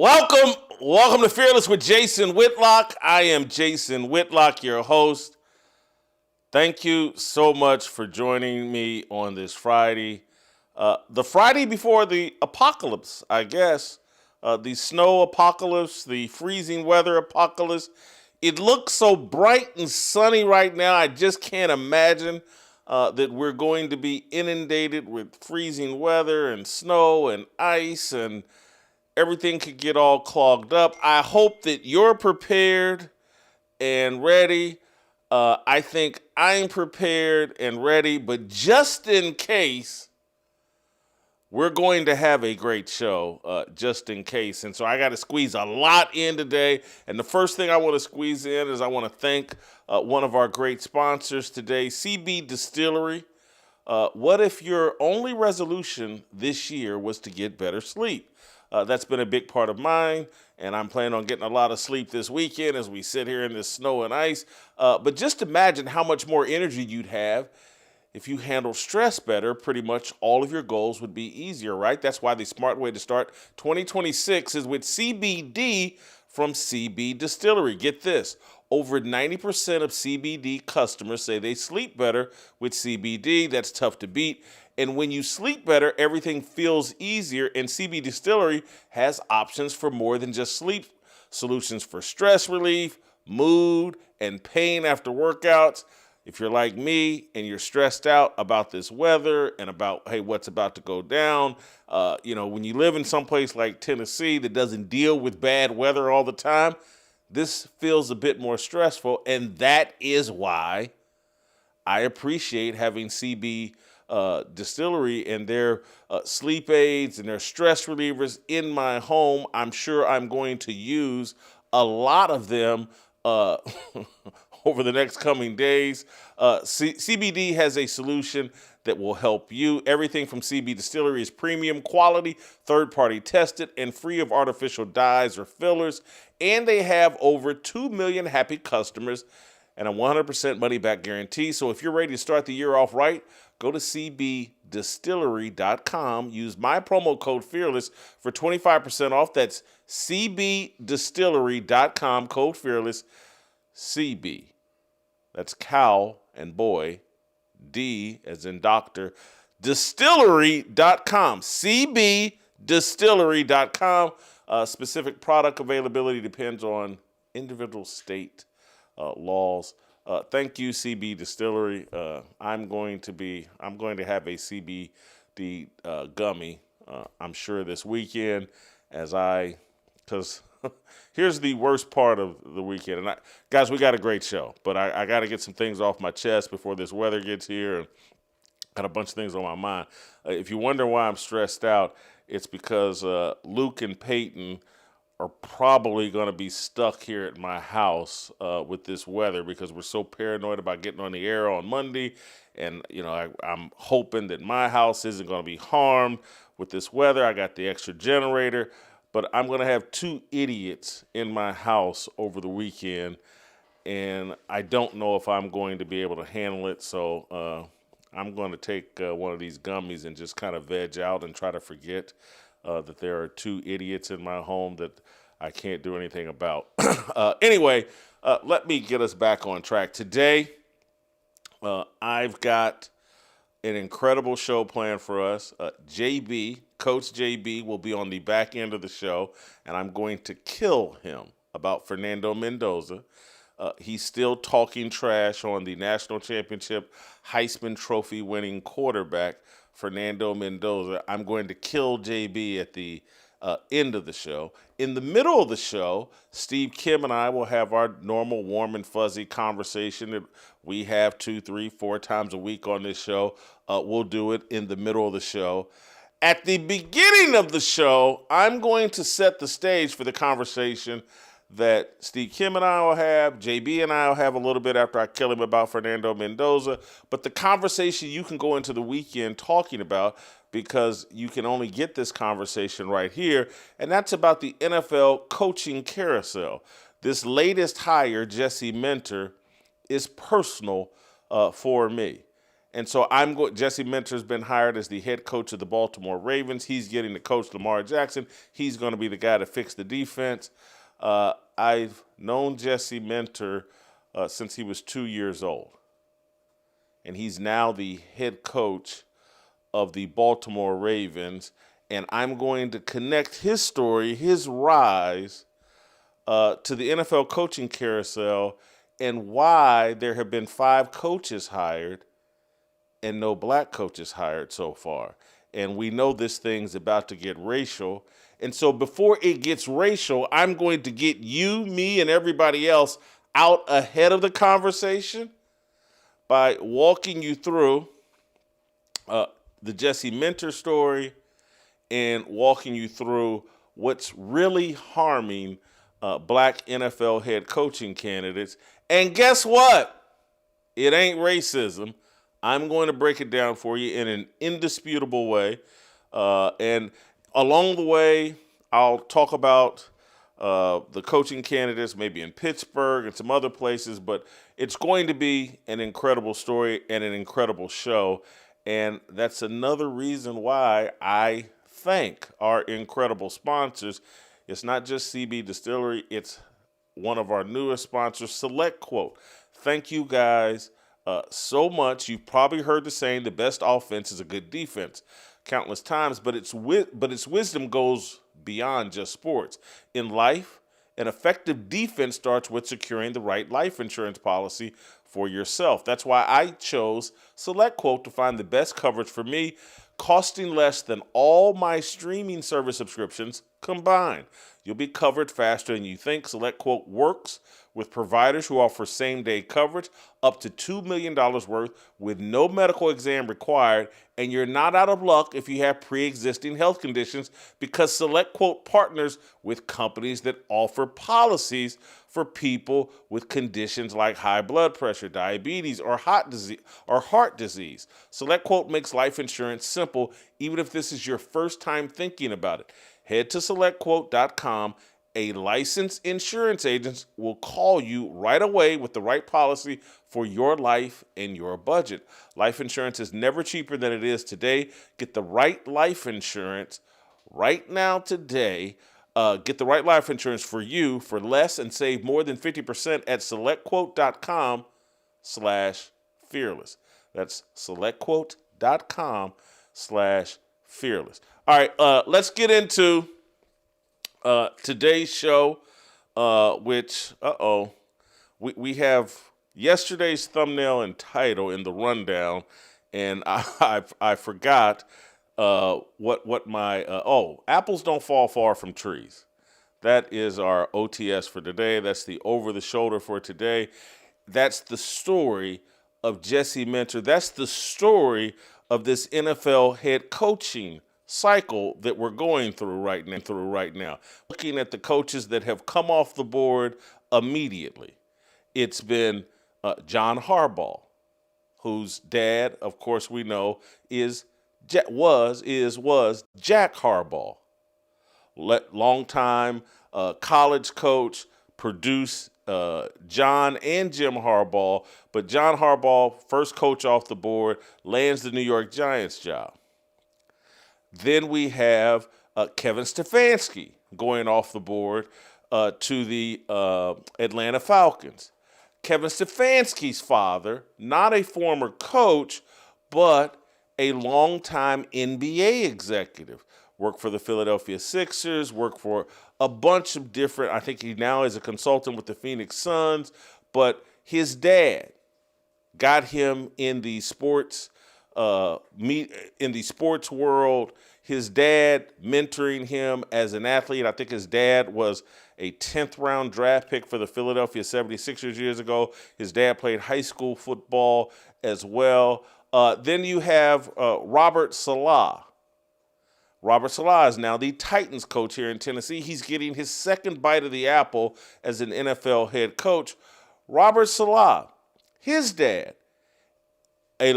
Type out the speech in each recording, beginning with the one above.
Welcome to Fearless with Jason Whitlock. I am Jason Whitlock, your host. Thank you so much for joining me on this Friday. The Friday before the apocalypse, I guess. The snow apocalypse, the freezing weather apocalypse. It looks so bright and sunny right now, I just can't imagine that we're going to be inundated with freezing weather and snow and ice and everything could get all clogged up. I hope that you're prepared and ready. I think I'm prepared and ready, but just in case, we're going to have a great show, just in case. And so I got to squeeze a lot in today. And the first thing I want to squeeze in is I want to thank one of our great sponsors today, CBDistillery. What if your only resolution this year was to get better sleep? That's been a big part of mine, and I'm planning on getting a lot of sleep this weekend as we sit here in this snow and ice. But just imagine how much more energy you'd have if you handle stress better. Pretty much all of your goals would be easier, right? That's why the smart way to start 2026 is with CBD from CBDistillery. Get this. Over 90% of CBD customers say they sleep better with CBD. That's tough to beat. And when you sleep better, everything feels easier. And CBDistillery has options for more than just sleep. Solutions for stress relief, mood, and pain after workouts. If you're like me and you're stressed out about this weather and about, hey, what's about to go down, when you live in some place like Tennessee that doesn't deal with bad weather all the time, this feels a bit more stressful. And that is why I appreciate having Distillery and their sleep aids and their stress relievers in my home. I'm sure I'm going to use a lot of them over the next coming days. CBD has a solution that will help you. Everything from CBDistillery is premium quality, third-party tested, and free of artificial dyes or fillers. And they have over 2 million happy customers and a 100% money-back guarantee. So if you're ready to start the year off right, go to CBDistillery.com. Use my promo code FEARLESS for 25% off. That's CBDistillery.com, code FEARLESS. CB. That's cow and boy. D as in doctor. Distillery.com. CBDistillery.com. Specific product availability depends on individual state laws. Thank you, CB Distillery. I'm going to have a CBD gummy, I'm sure this weekend because here's the worst part of the weekend. And guys, we got a great show, but I got to get some things off my chest before this weather gets here. And got a bunch of things on my mind. If you wonder why I'm stressed out, it's because Luke and Peyton are probably going to be stuck here at my house with this weather because we're so paranoid about getting on the air on Monday. And, I'm hoping that my house isn't going to be harmed with this weather. I got the extra generator, but I'm going to have 2 idiots in my house over the weekend, and I don't know if I'm going to be able to handle it. So I'm going to take one of these gummies and just kind of veg out and try to forget that there are 2 idiots in my home that I can't do anything about. Anyway, let me get us back on track. Today, I've got an incredible show planned for us. J.B., Coach J.B. will be on the back end of the show, and I'm going to kill him about Fernando Mendoza. He's still talking trash on the national championship Heisman Trophy winning quarterback, Fernando Mendoza. I'm going to kill JB at the end of the show. In the middle of the show, Steve Kim and I will have our normal warm and fuzzy conversation that we have 2, 3, 4 times a week on this show. We'll do it in the middle of the show. At the beginning of the show, I'm going to set the stage for the conversation that Steve Kim and I will have, JB and I will have a little bit after I kill him about Fernando Mendoza. But the conversation you can go into the weekend talking about, because you can only get this conversation right here, and that's about the NFL coaching carousel. This latest hire, Jesse Minter, is personal for me. And so Jesse Minter's been hired as the head coach of the Baltimore Ravens. He's getting to coach Lamar Jackson. He's going to be the guy to fix the defense. I've known Jesse Minter since he was 2 years old. And he's now the head coach of the Baltimore Ravens. And I'm going to connect his story, his rise, to the NFL coaching carousel and why there have been 5 coaches hired and no black coaches hired so far. And we know this thing's about to get racial. And so before it gets racial, I'm going to get you, me, and everybody else out ahead of the conversation by walking you through the Jesse Minter story and walking you through what's really harming black NFL head coaching candidates. And guess what? It ain't racism. I'm going to break it down for you in an indisputable way. And along the way, I'll talk about the coaching candidates, maybe in Pittsburgh and some other places, but it's going to be an incredible story and an incredible show. And that's another reason why I thank our incredible sponsors. It's not just CBDistillery, it's one of our newest sponsors, SelectQuote. Thank you guys so much. You've probably heard the saying, the best offense is a good defense, countless times, but its wisdom goes beyond just sports. In life, an effective defense starts with securing the right life insurance policy for yourself. That's why I chose SelectQuote to find the best coverage for me, costing less than all my streaming service subscriptions combined. You'll be covered faster than you think. SelectQuote works with providers who offer same-day coverage up to $2 million worth with no medical exam required, and you're not out of luck if you have pre-existing health conditions because SelectQuote partners with companies that offer policies for people with conditions like high blood pressure, diabetes, or heart disease. SelectQuote makes life insurance simple, even if this is your first time thinking about it. Head to SelectQuote.com. A licensed insurance agent will call you right away with the right policy for your life and your budget. Life insurance is never cheaper than it is today. Get the right life insurance right now today. Get the right life insurance for you for less and save more than 50% at SelectQuote.com/fearless. That's SelectQuote.com/fearless. All right, let's get into today's show, which, we have yesterday's thumbnail and title in the rundown, and I forgot what my, apples don't fall far from trees. That is our OTS for today. That's the over the shoulder for today. That's the story of Jesse Minter. That's the story of this NFL head coaching cycle that we're going through right now. Looking at the coaches that have come off the board immediately. It's been John Harbaugh, whose dad, of course we know, was Jack Harbaugh. Longtime college coach, produced John and Jim Harbaugh, but John Harbaugh, first coach off the board, lands the New York Giants job. Then we have Kevin Stefanski going off the board to the Atlanta Falcons. Kevin Stefanski's father, not a former coach, but a longtime NBA executive. Worked for the Philadelphia Sixers, worked for a bunch of different, I think he now is a consultant with the Phoenix Suns, but his dad got him in the sports world. His dad mentoring him as an athlete. I think his dad was a 10th round draft pick for the Philadelphia 76ers years ago. His dad played high school football as well. Then you have Robert Saleh. Robert Saleh is now the Titans coach here in Tennessee. He's getting his second bite of the apple as an NFL head coach. Robert Saleh, his dad, a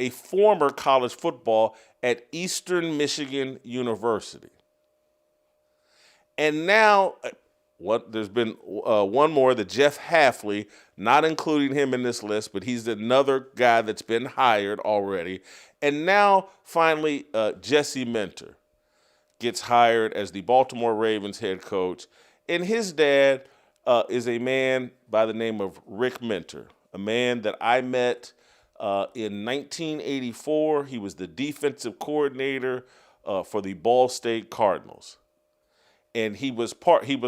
former college football at Eastern Michigan University. And now There's been one more, the Jeff Hafley, not including him in this list, but he's another guy that's been hired already. And now, finally, Jesse Minter gets hired as the Baltimore Ravens head coach. And his dad is a man by the name of Rick Minter, a man that I met in 1984. He was the defensive coordinator for the Ball State Cardinals. And he was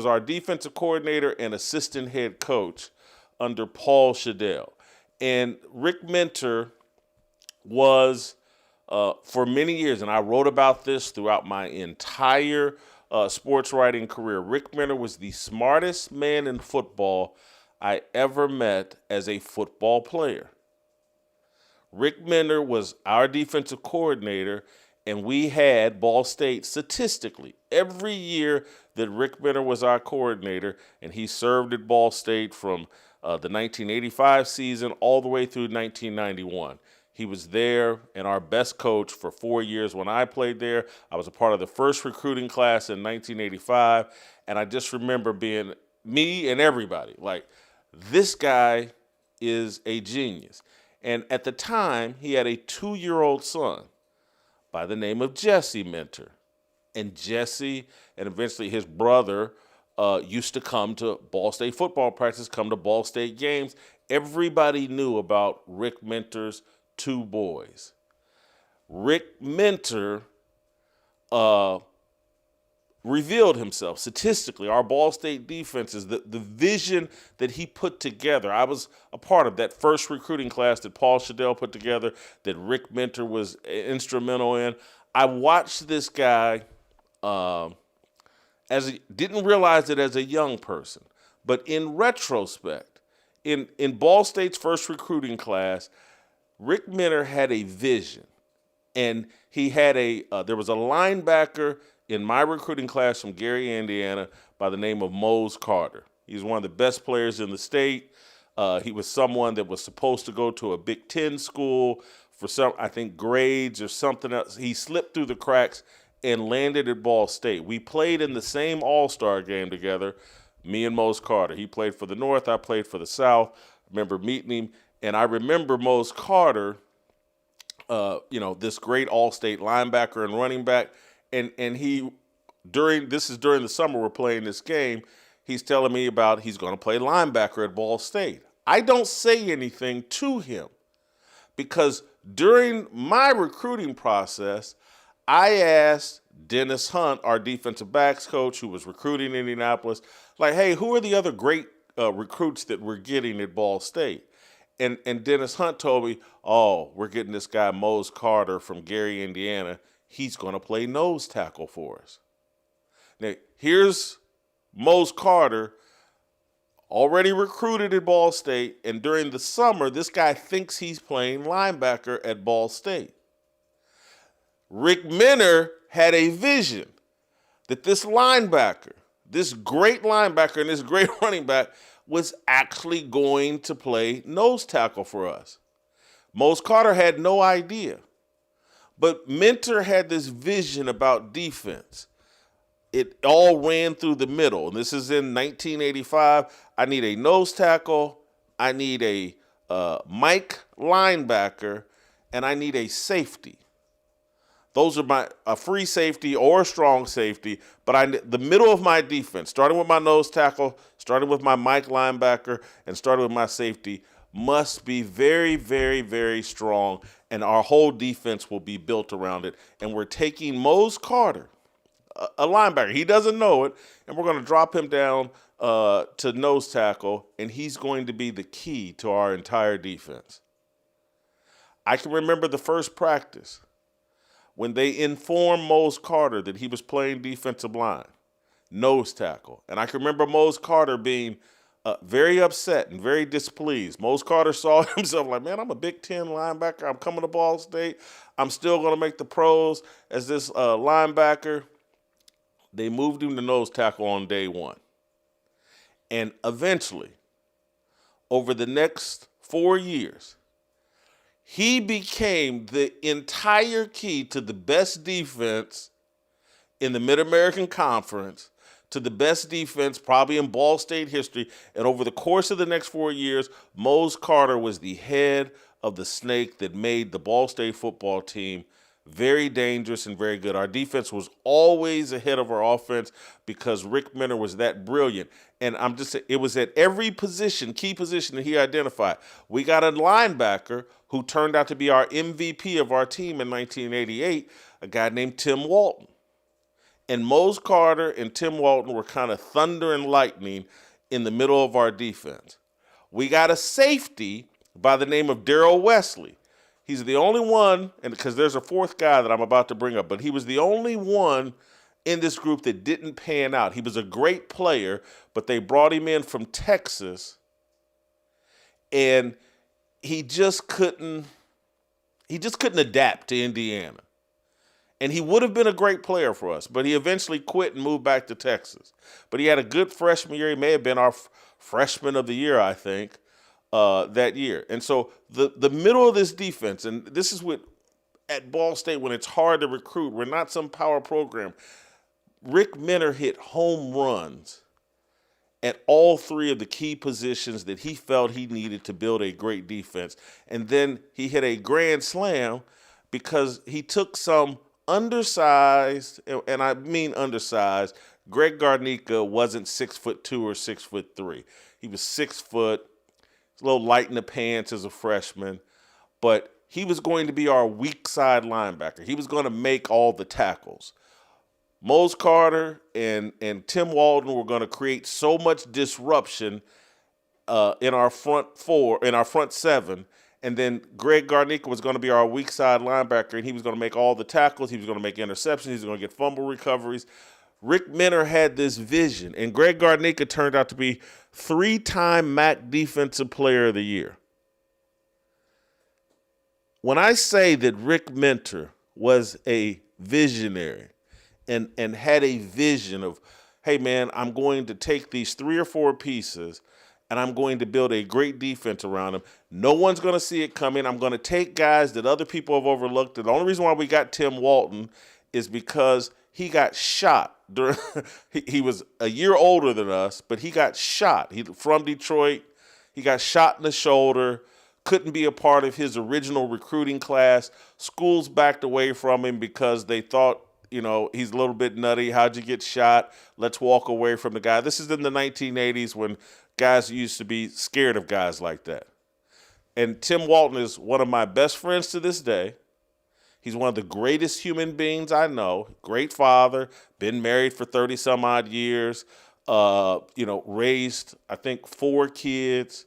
our defensive coordinator and assistant head coach under Paul Shedeur. And Rick Minter was, for many years, and I wrote about this throughout my entire sports writing career, Rick Minter was the smartest man in football I ever met as a football player. Rick Minter was our defensive coordinator, and we had Ball State statistically every year that Rick Minter was our coordinator, and he served at Ball State from the 1985 season all the way through 1991. He was there and our best coach for 4 years when I played there. I was a part of the first recruiting class in 1985, and I just remember being, me and everybody, like, this guy is a genius. And at the time, he had a 2-year-old son by the name of Jesse Minter. And Jesse, and eventually his brother, used to come to Ball State football practice, come to Ball State games. Everybody knew about Rick Minter's 2 boys. Rick Minter revealed himself statistically. Our Ball State defenses, the vision that he put together. I was a part of that first recruiting class that Paul Shedeur put together, that Rick Minter was instrumental in. I watched this guy didn't realize it as a young person, but in retrospect, in Ball State's first recruiting class, Rick Minter had a vision, and he had there was a linebacker in my recruiting class from Gary, Indiana, by the name of Mose Carter. He's one of the best players in the state. He was someone that was supposed to go to a Big Ten school for some, I think, grades or something else. He slipped through the cracks and landed at Ball State. We played in the same All-Star game together, me and Mose Carter. He played for the North, I played for the South. I remember meeting him, and I remember Mose Carter, this great All-State linebacker and running back, and he, during the summer we're playing this game, he's telling me about he's going to play linebacker at Ball State. I don't say anything to him because during my recruiting process, I asked Dennis Hunt, our defensive backs coach who was recruiting in Indianapolis, like, hey, who are the other great recruits that we're getting at Ball State? And Dennis Hunt told me, oh, we're getting this guy Mose Carter from Gary, Indiana. He's going to play nose tackle for us. Now, here's Mose Carter, already recruited at Ball State, and during the summer, this guy thinks he's playing linebacker at Ball State. Rick Minter had a vision that this linebacker, this great linebacker and this great running back, was actually going to play nose tackle for us. Mose Carter had no idea. But Minter had this vision about defense. It all ran through the middle. And this is in 1985. I need a nose tackle. I need a Mike linebacker. And I need a safety. Those are a free safety or a strong safety. But the middle of my defense, starting with my nose tackle, starting with my Mike linebacker, and starting with my safety, must be very, very, very strong, and our whole defense will be built around it. And we're taking Mose Carter, a linebacker. He doesn't know it, and we're going to drop him down to nose tackle, and he's going to be the key to our entire defense. I can remember the first practice when they informed Mose Carter that he was playing defensive line, nose tackle. And I can remember Mose Carter being very upset and very displeased. Mose Carter saw himself like, man, I'm a Big Ten linebacker. I'm coming to Ball State. I'm still going to make the pros as this linebacker. They moved him to nose tackle on day one. And eventually, over the next 4 years, he became the entire key to the best defense in the Mid-American Conference, to the best defense probably in Ball State history. And over the course of the next 4 years, Mose Carter was the head of the snake that made the Ball State football team very dangerous and very good. Our defense was always ahead of our offense because Rick Minter was that brilliant. And it was at every position, key position that he identified. We got a linebacker who turned out to be our MVP of our team in 1988, a guy named Tim Walton. And Mose Carter and Tim Walton were kind of thunder and lightning in the middle of our defense. We got a safety by the name of Darrell Wesley. He's the only one, and because there's a fourth guy that I'm about to bring up, but he was the only one in this group that didn't pan out. He was a great player, but they brought him in from Texas, and he just couldn't adapt to Indiana. And he would have been a great player for us, but he eventually quit and moved back to Texas. But he had a good freshman year. He may have been our freshman of the year, I think, that year. And so the middle of this defense, and this is what at Ball State when it's hard to recruit, we're not some power program. Rick Minter hit home runs at all three of the key positions that he felt he needed to build a great defense. And then he hit a grand slam because he took some undersized, and I mean undersized. Greg Garnica wasn't 6'2" or 6'3". He was 6 foot, a little light in the pants as a freshman, but he was going to be our weak side linebacker. He was going to make all the tackles. Mose Carter and Tim Walton were going to create so much disruption in our front seven. And then Greg Garnica was going to be our weak side linebacker, and he was going to make all the tackles. He was going to make interceptions. He was going to get fumble recoveries. Rick Minter had this vision, and Greg Garnica turned out to be 3-time MAC Defensive Player of the Year. When I say that Rick Minter was a visionary and had a vision of, hey, man, I'm going to take these 3 or 4 pieces and I'm going to build a great defense around them. No one's going to see it coming. I'm going to take guys that other people have overlooked. And the only reason why we got Tim Walton is because he got shot. He was a year older than us, but he got shot. From Detroit. He got shot in the shoulder, couldn't be a part of his original recruiting class. Schools backed away from him because they thought, he's a little bit nutty. How'd you get shot? Let's walk away from the guy. This is in the 1980s when guys used to be scared of guys like that. And Tim Walton is one of my best friends to this day. He's one of the greatest human beings I know. Great father, been married for 30-some-odd years, raised, I think, 4 kids.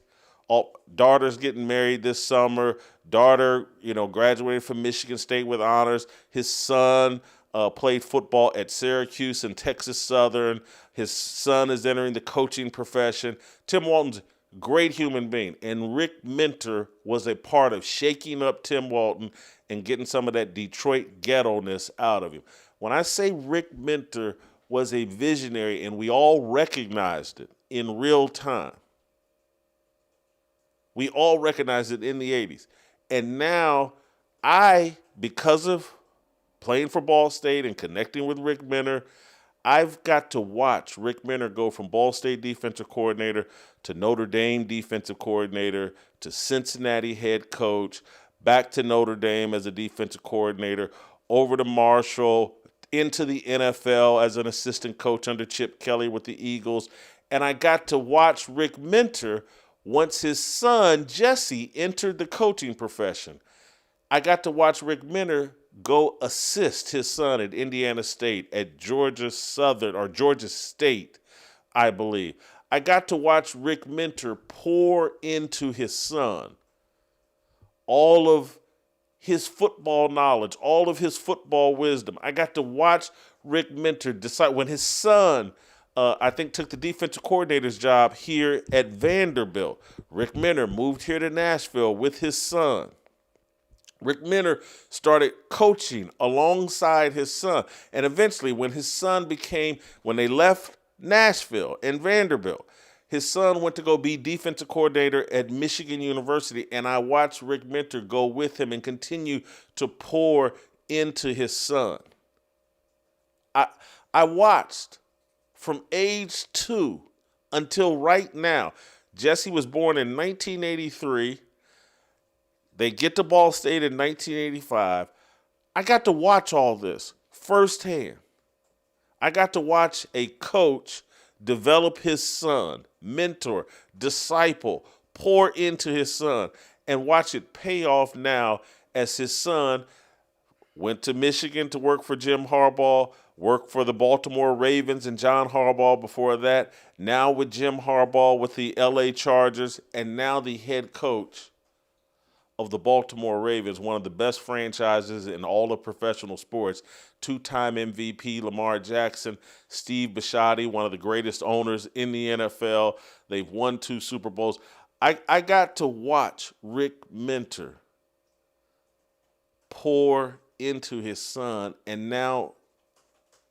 Daughter's getting married this summer. Daughter, graduated from Michigan State with honors. His son played football at Syracuse and Texas Southern. His son is entering the coaching profession. Tim Walton's a great human being. And Rick Minter was a part of shaking up Tim Walton and getting some of that Detroit ghetto-ness out of him. When I say Rick Minter was a visionary and we all recognized it in real time, we all recognized it in the 80s. And now because of playing for Ball State and connecting with Rick Minter, I've got to watch Rick Minter go from Ball State defensive coordinator to Notre Dame defensive coordinator to Cincinnati head coach, back to Notre Dame as a defensive coordinator, over to Marshall, into the NFL as an assistant coach under Chip Kelly with the Eagles. And I got to watch Rick Minter once his son, Jesse, entered the coaching profession. I got to watch Rick Minter go assist his son at Indiana State, at Georgia State, I believe. I got to watch Rick Minter pour into his son all of his football knowledge, all of his football wisdom. I got to watch Rick Minter decide when his son, I think, took the defensive coordinator's job here at Vanderbilt. Rick Minter moved here to Nashville with his son. Rick Minter started coaching alongside his son. And eventually, when they left Nashville and Vanderbilt, his son went to go be defensive coordinator at Michigan University, and I watched Rick Minter go with him and continue to pour into his son. I watched from age 2 until right now. Jesse was born in 1983. They get to Ball State in 1985. I got to watch all this firsthand. I got to watch a coach develop his son, mentor, disciple, pour into his son, and watch it pay off now as his son went to Michigan to work for Jim Harbaugh, worked for the Baltimore Ravens and John Harbaugh before that, now with Jim Harbaugh with the LA Chargers, and now the head coach of the Baltimore Ravens, one of the best franchises in all of professional sports. Two-time MVP Lamar Jackson, Steve Bisciotti, one of the greatest owners in the NFL. They've won 2 Super Bowls. I got to watch Rick Mentor pour into his son and now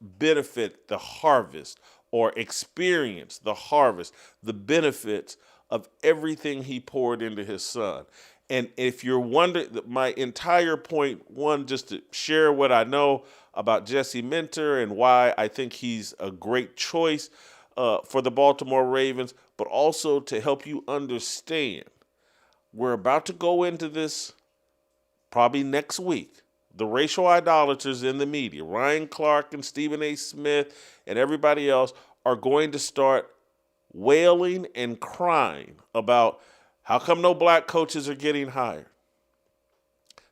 benefit the harvest or experience the harvest, the benefits of everything he poured into his son. And if you're wondering, my entire point, one, just to share what I know about Jesse Mentor and why I think he's a great choice for the Baltimore Ravens, but also to help you understand, we're about to go into this probably next week. The racial idolaters in the media, Ryan Clark and Stephen A. Smith and everybody else, are going to start wailing and crying about how come no black coaches are getting hired.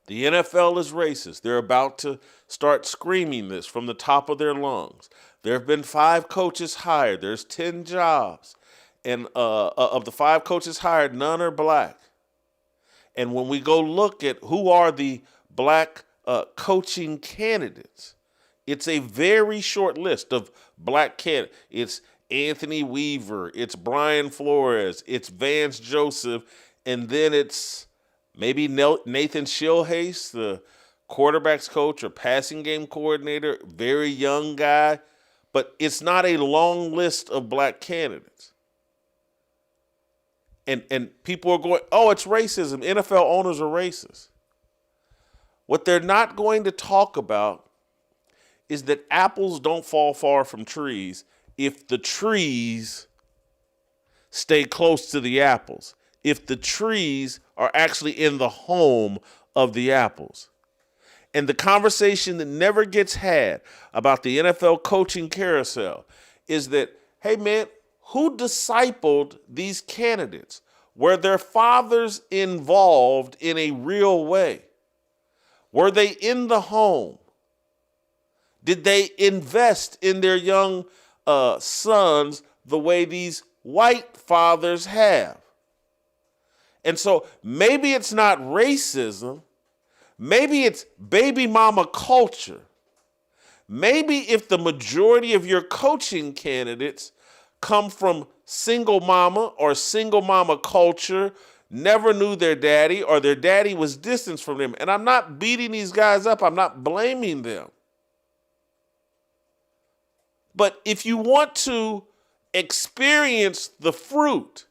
The NFL is racist. They're about to start screaming this from the top of their lungs. There have been 5 coaches hired. There's 10 jobs. And of the 5 coaches hired, none are black. And when we go look at who are the black coaching candidates, it's a very short list of black candidates. It's Anthony Weaver, it's Brian Flores, it's Vance Joseph, and then it's maybe Nathan Schilhace, the quarterback's coach or passing game coordinator, very young guy, but it's not a long list of black candidates. And people are going, oh, it's racism. NFL owners are racist. What they're not going to talk about is that apples don't fall far from trees if the trees stay close to the apples, if the trees are actually in the home of the apples. And the conversation that never gets had about the NFL coaching carousel is that, hey man, who discipled these candidates? Were their fathers involved in a real way? Were they in the home? Did they invest in their young sons the way these white fathers have? And so maybe it's not racism. Maybe it's baby mama culture. Maybe if the majority of your coaching candidates come from single mama or single mama culture, never knew their daddy, or their daddy was distanced from them. And I'm not beating these guys up. I'm not blaming them. But if you want to experience the fruit,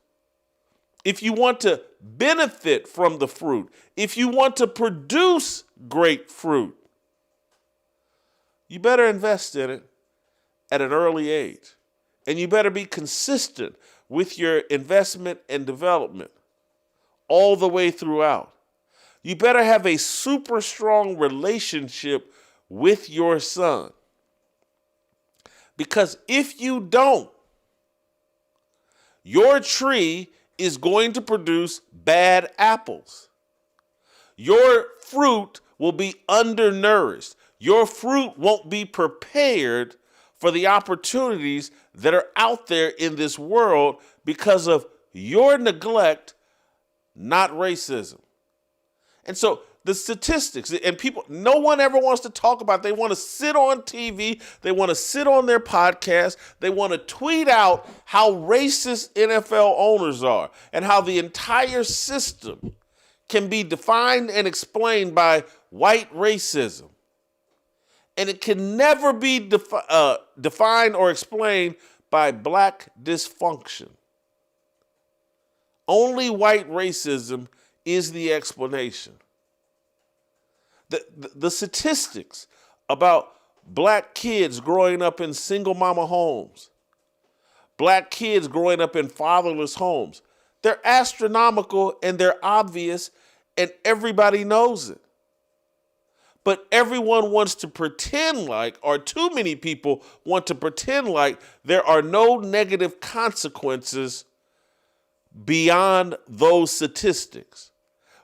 if you want to benefit from the fruit, if you want to produce great fruit, you better invest in it at an early age. And you better be consistent with your investment and development all the way throughout. You better have a super strong relationship with your son. Because if you don't, your tree is going to produce bad apples. Your fruit will be undernourished. Your fruit won't be prepared for the opportunities that are out there in this world because of your neglect, not racism. And so the statistics, and people, no one ever wants to talk about it. They want to sit on TV. They want to sit on their podcast. They want to tweet out how racist NFL owners are and how the entire system can be defined and explained by white racism. And it can never be defined or explained by black dysfunction. Only white racism is the explanation. The statistics about black kids growing up in single mama homes black kids growing up in fatherless homes. They're astronomical and they're obvious and everybody knows it. But everyone wants to pretend like, or too many people want to pretend like, there are no negative consequences beyond those statistics.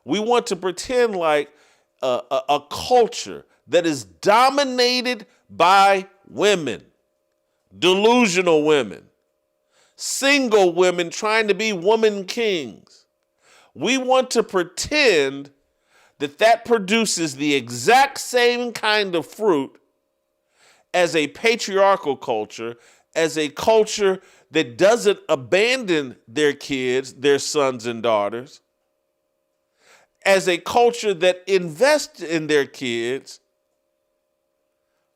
We want to pretend like a culture that is dominated by women, delusional women, single women trying to be woman kings. We want to pretend that produces the exact same kind of fruit as a patriarchal culture, as a culture that doesn't abandon their kids, their sons and daughters, as a culture that invests in their kids.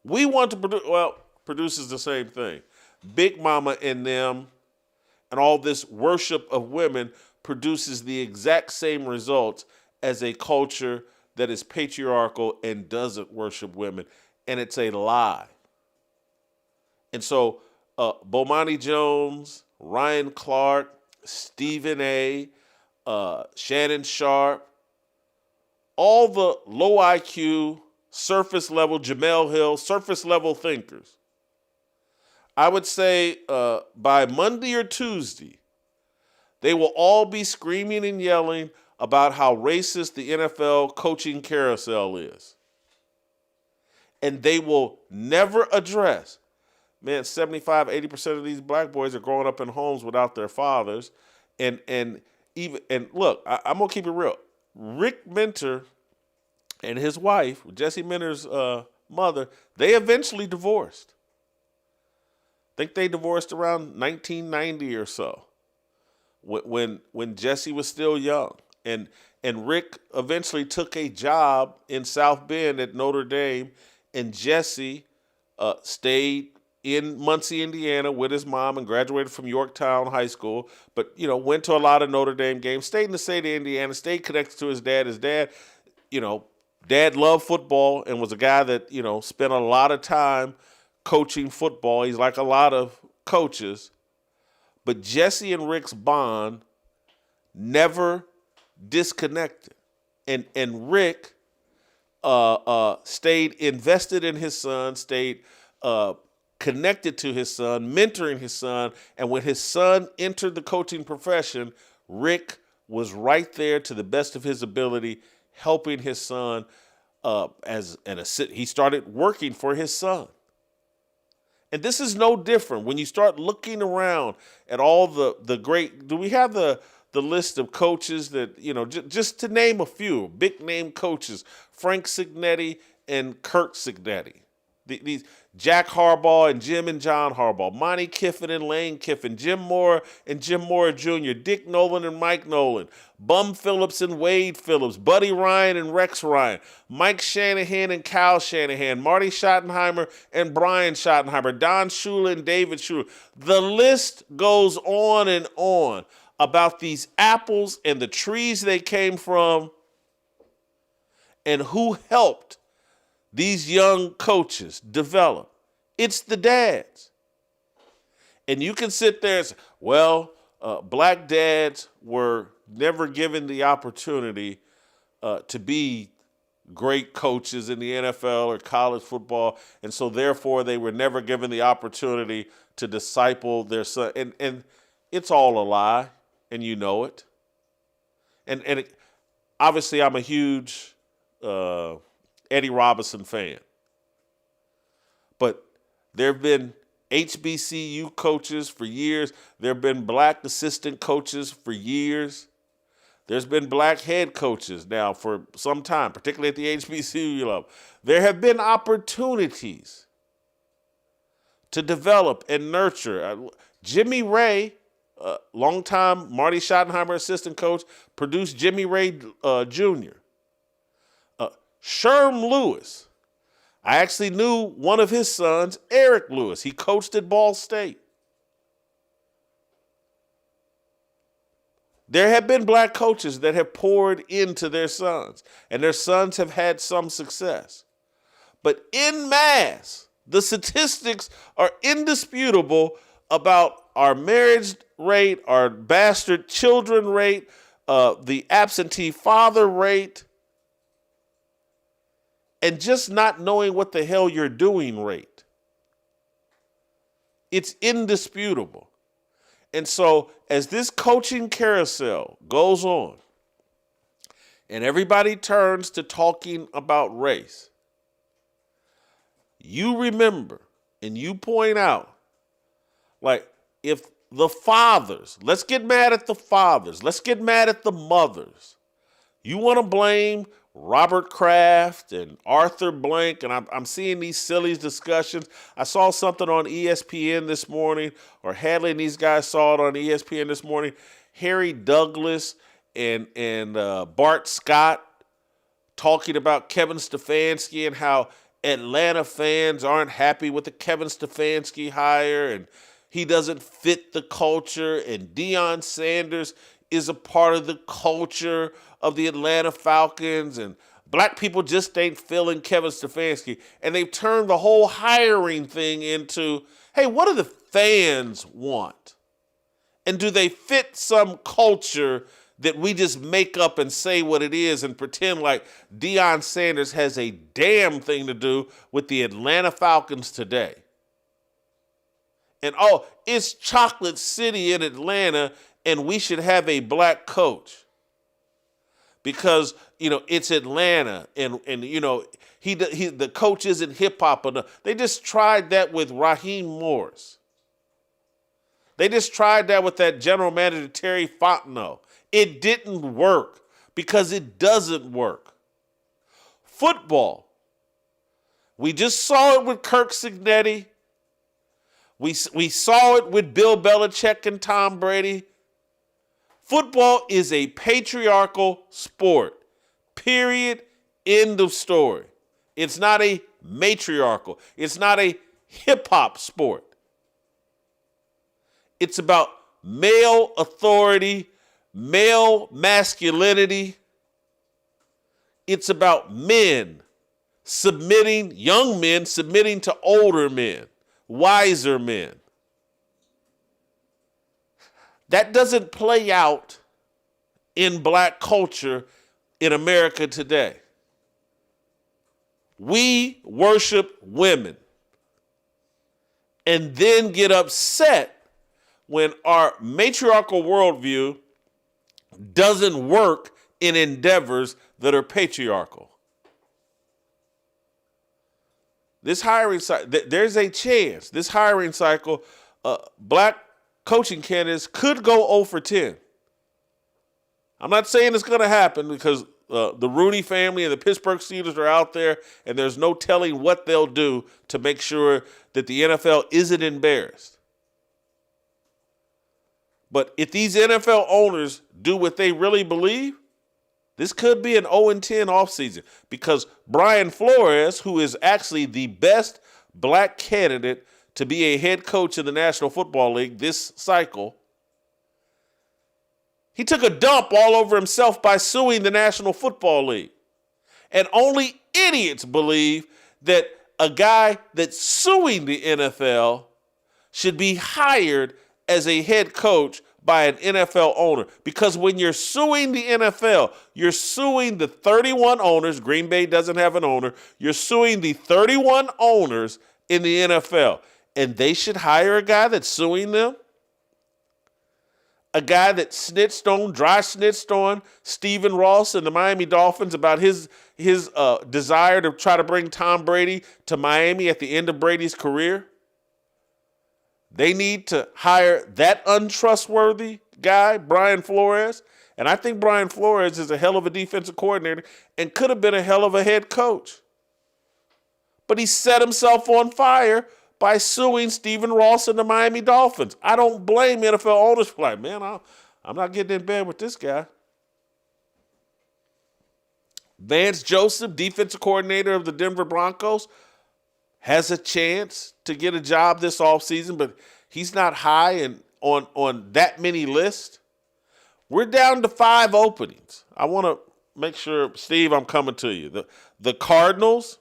We want to produces the same thing. Big Mama and them and all this worship of women produces the exact same results as a culture that is patriarchal and doesn't worship women. And it's a lie. And so Bomani Jones, Ryan Clark, Stephen A., Shannon Sharp, all the low IQ, surface level, Jamel Hill, surface level thinkers. I would say by Monday or Tuesday, they will all be screaming and yelling about how racist the NFL coaching carousel is. And they will never address, man, 75, 80% of these black boys are growing up in homes without their fathers. And look, I'm going to keep it real. Rick Minter and his wife, Jesse Minter's mother, they eventually divorced. I think they divorced around 1990 or so, when Jesse was still young. And Rick eventually took a job in South Bend at Notre Dame, and Jesse stayed in Muncie, Indiana with his mom and graduated from Yorktown High School, but, went to a lot of Notre Dame games, stayed in the state of Indiana, stayed connected to his dad. His dad, dad loved football and was a guy that, spent a lot of time coaching football. He's like a lot of coaches. But Jesse and Rick's bond never disconnected. And Rick stayed invested in his son, stayed connected to his son, mentoring his son. And when his son entered the coaching profession, Rick was right there to the best of his ability, helping his son he started working for his son. And this is no different. When you start looking around at all the great, do we have the list of coaches that, just to name a few, big name coaches, Frank Cignetti and Kirk Cignetti. These Jack Harbaugh and Jim and John Harbaugh, Monty Kiffin and Lane Kiffin, Jim Moore and Jim Moore Jr., Dick Nolan and Mike Nolan, Bum Phillips and Wade Phillips, Buddy Ryan and Rex Ryan, Mike Shanahan and Kyle Shanahan, Marty Schottenheimer and Brian Schottenheimer, Don Shula and David Shula. The list goes on and on about these apples and the trees they came from and who helped these young coaches develop. It's the dads. And you can sit there and say, black dads were never given the opportunity to be great coaches in the NFL or college football, and so therefore they were never given the opportunity to disciple their son. And it's all a lie, and you know it. And obviously I'm a huge Eddie Robinson fan. But there have been HBCU coaches for years. There have been black assistant coaches for years. There's been black head coaches now for some time, particularly at the HBCU level. There have been opportunities to develop and nurture. Jimmy Ray, longtime Marty Schottenheimer assistant coach, produced Jimmy Ray Jr. Sherm Lewis. I actually knew one of his sons, Eric Lewis. He coached at Ball State. There have been black coaches that have poured into their sons, and their sons have had some success. But en masse, the statistics are indisputable about our marriage rate, our bastard children rate, the absentee father rate, and just not knowing what the hell you're doing rate. It's indisputable. And so as this coaching carousel goes on and everybody turns to talking about race, you remember and you point out, like, if the fathers, let's get mad at the fathers, let's get mad at the mothers. You want to blame Robert Kraft and Arthur Blank, and I'm seeing these silly discussions. I saw something on ESPN this morning, or Hadley and these guys saw it on ESPN this morning. Harry Douglas and Bart Scott talking about Kevin Stefanski and how Atlanta fans aren't happy with the Kevin Stefanski hire, and he doesn't fit the culture, and Deion Sanders is a part of the culture of the Atlanta Falcons, and black people just ain't feeling Kevin Stefanski. And they've turned the whole hiring thing into, hey, what do the fans want? And do they fit some culture that we just make up and say what it is and pretend like Deion Sanders has a damn thing to do with the Atlanta Falcons today? And, oh, it's Chocolate City in Atlanta, and we should have a black coach. Because, it's Atlanta, and the coach isn't hip-hop enough. They just tried that with Raheem Morris. They just tried that with that general manager, Terry Fontenot. It didn't work because it doesn't work. Football. We just saw it with Kirk Cignetti. We saw it with Bill Belichick and Tom Brady. Football is a patriarchal sport. Period. End of story. It's not a matriarchal. It's not a hip-hop sport. It's about male authority, male masculinity. It's about young men submitting to older men, wiser men. That doesn't play out in black culture in America today. We worship women and then get upset when our matriarchal worldview doesn't work in endeavors that are patriarchal. This hiring cycle, there's a chance this hiring cycle, black coaching candidates could go 0 for 10. I'm not saying it's going to happen because the Rooney family and the Pittsburgh Steelers are out there, and there's no telling what they'll do to make sure that the NFL isn't embarrassed. But if these NFL owners do what they really believe, this could be an 0-10 offseason, because Brian Flores, who is actually the best black candidate to be a head coach in the National Football League this cycle, he took a dump all over himself by suing the National Football League. And only idiots believe that a guy that's suing the NFL should be hired as a head coach by an NFL owner. Because when you're suing the NFL, you're suing the 31 owners. Green Bay doesn't have an owner. You're suing the 31 owners in the NFL. And they should hire a guy that's suing them? A guy that dry snitched on Stephen Ross and the Miami Dolphins about his desire to try to bring Tom Brady to Miami at the end of Brady's career? They need to hire that untrustworthy guy, Brian Flores. And I think Brian Flores is a hell of a defensive coordinator and could have been a hell of a head coach. But he set himself on fire by suing Stephen Ross and the Miami Dolphins. I don't blame NFL owners for like, man, I'm not getting in bed with this guy. Vance Joseph, defensive coordinator of the Denver Broncos, has a chance to get a job this offseason, but he's not high on that many lists. We're down to 5 openings. I want to make sure, Steve, I'm coming to you. The Cardinals,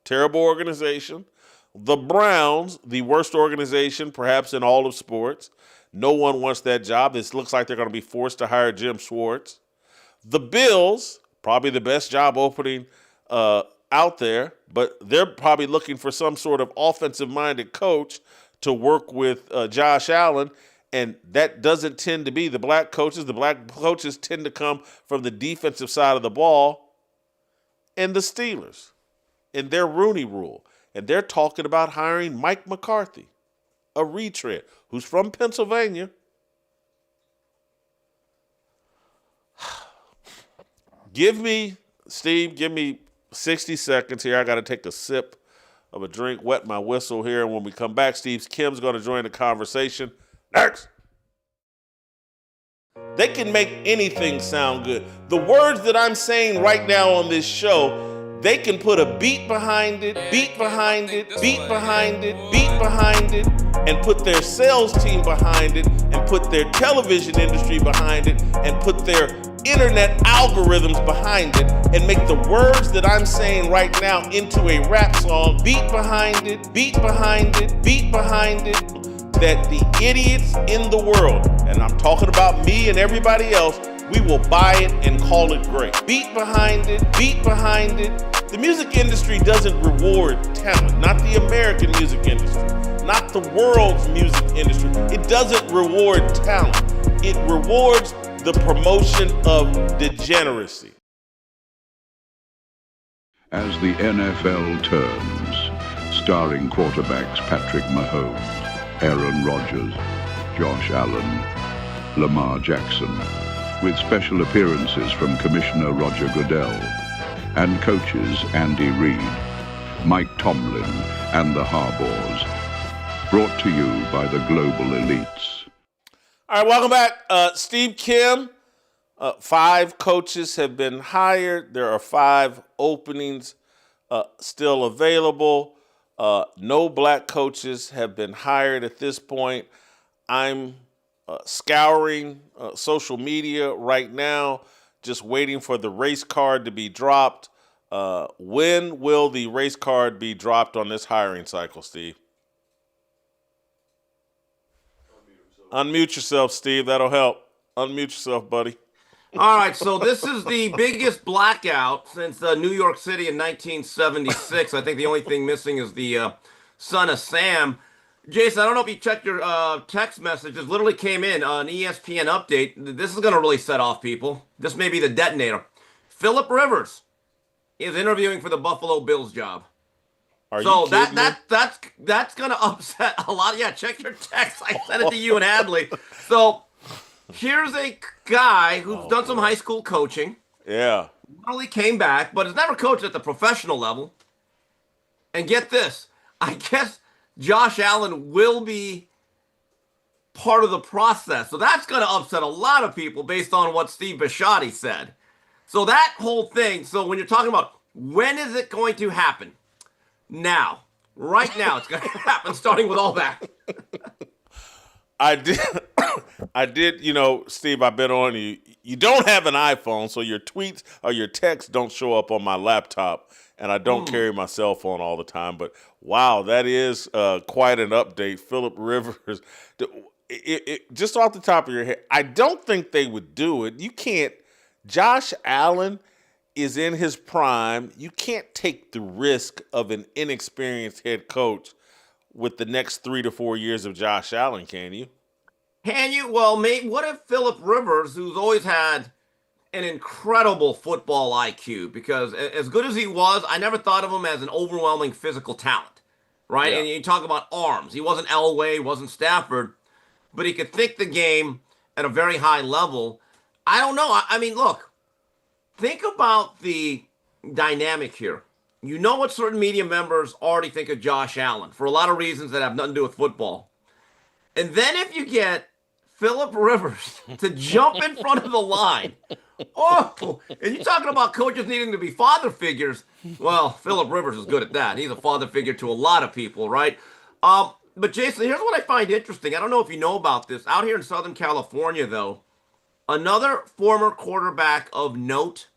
terrible organization. The Browns, the worst organization perhaps in all of sports. No one wants that job. This looks like they're going to be forced to hire Jim Schwartz. The Bills, probably the best job opening out there, but they're probably looking for some sort of offensive-minded coach to work with Josh Allen, and that doesn't tend to be the black coaches. The black coaches tend to come from the defensive side of the ball. And the Steelers, in their Rooney Rule, and they're talking about hiring Mike McCarthy, a retread, who's from Pennsylvania. Steve, give me 60 seconds here. I got to take a sip of a drink, wet my whistle here. And when we come back, Steve Kim's going to join the conversation. Next. They can make anything sound good. The words that I'm saying right now on this show, they can put a beat behind it, beat behind it, beat behind it, beat behind it, and put their sales team behind it, and put their television industry behind it, and put their internet algorithms behind it, and make the words that I'm saying right now into a rap song. Beat behind it, beat behind it, beat behind it. That the idiots in the world, and I'm talking about me and everybody else, we will buy it and call it great. Beat behind it, beat behind it. The music industry doesn't reward talent, not the American music industry, not the world's music industry. It doesn't reward talent. It rewards the promotion of degeneracy. As the NFL turns, starring quarterbacks Patrick Mahomes, Aaron Rodgers, Josh Allen, Lamar Jackson, with special appearances from Commissioner Roger Goodell and coaches Andy Reid, Mike Tomlin, and the Harbaughs. Brought to you by the global elites. All right, welcome back. Steve Kim, 5 coaches have been hired. There are 5 openings still available. No black coaches have been hired at this point. I'm scouring social media right now, just waiting for the race card to be dropped. When will the race card be dropped on this hiring cycle, Steve? Unmute yourself, Steve. That'll help. Unmute yourself, buddy. All right, so this is the biggest blackout since New York City in 1976. I think the only thing missing is the son of Sam. Jason, I don't know if you checked your text messages. Literally came in an ESPN update. This is going to really set off people. This may be the detonator. Phillip Rivers is interviewing for the Buffalo Bills job. Are you kidding me? That's going to upset a lot. Yeah, check your text. I sent it to you and Hadley. So here's a guy who's done some high school coaching. Yeah. Literally came back, but has never coached at the professional level. And get this, I guess Josh Allen will be part of the process. So that's going to upset a lot of people based on what Steve Bisciotti said. So that whole thing, so when you're talking about when is it going to happen? Now. Right now it's going to happen, starting with all that. I did, Steve, I've been on you. You don't have an iPhone, so your tweets or your texts don't show up on my laptop, and I don't carry my cell phone all the time. But, wow, that is quite an update. Phillip Rivers, just off the top of your head, I don't think they would do it. You can't. Josh Allen is in his prime. You can't take the risk of an inexperienced head coach with the next 3 to 4 years of Josh Allen, can you? Can you? Well, maybe. What if Phillip Rivers, who's always had an incredible football IQ, because as good as he was, I never thought of him as an overwhelming physical talent, right? Yeah. And you talk about arms. He wasn't Elway, he wasn't Stafford, but he could think the game at a very high level. I don't know. I mean, look, think about the dynamic here. You know what certain media members already think of Josh Allen for a lot of reasons that have nothing to do with football. And then if you get Phillip Rivers to jump in front of the line, and you're talking about coaches needing to be father figures. Well, Phillip Rivers is good at that. He's a father figure to a lot of people, right? But Jason, here's what I find interesting. I don't know if you know about this. Out here in Southern California, though, another former quarterback of note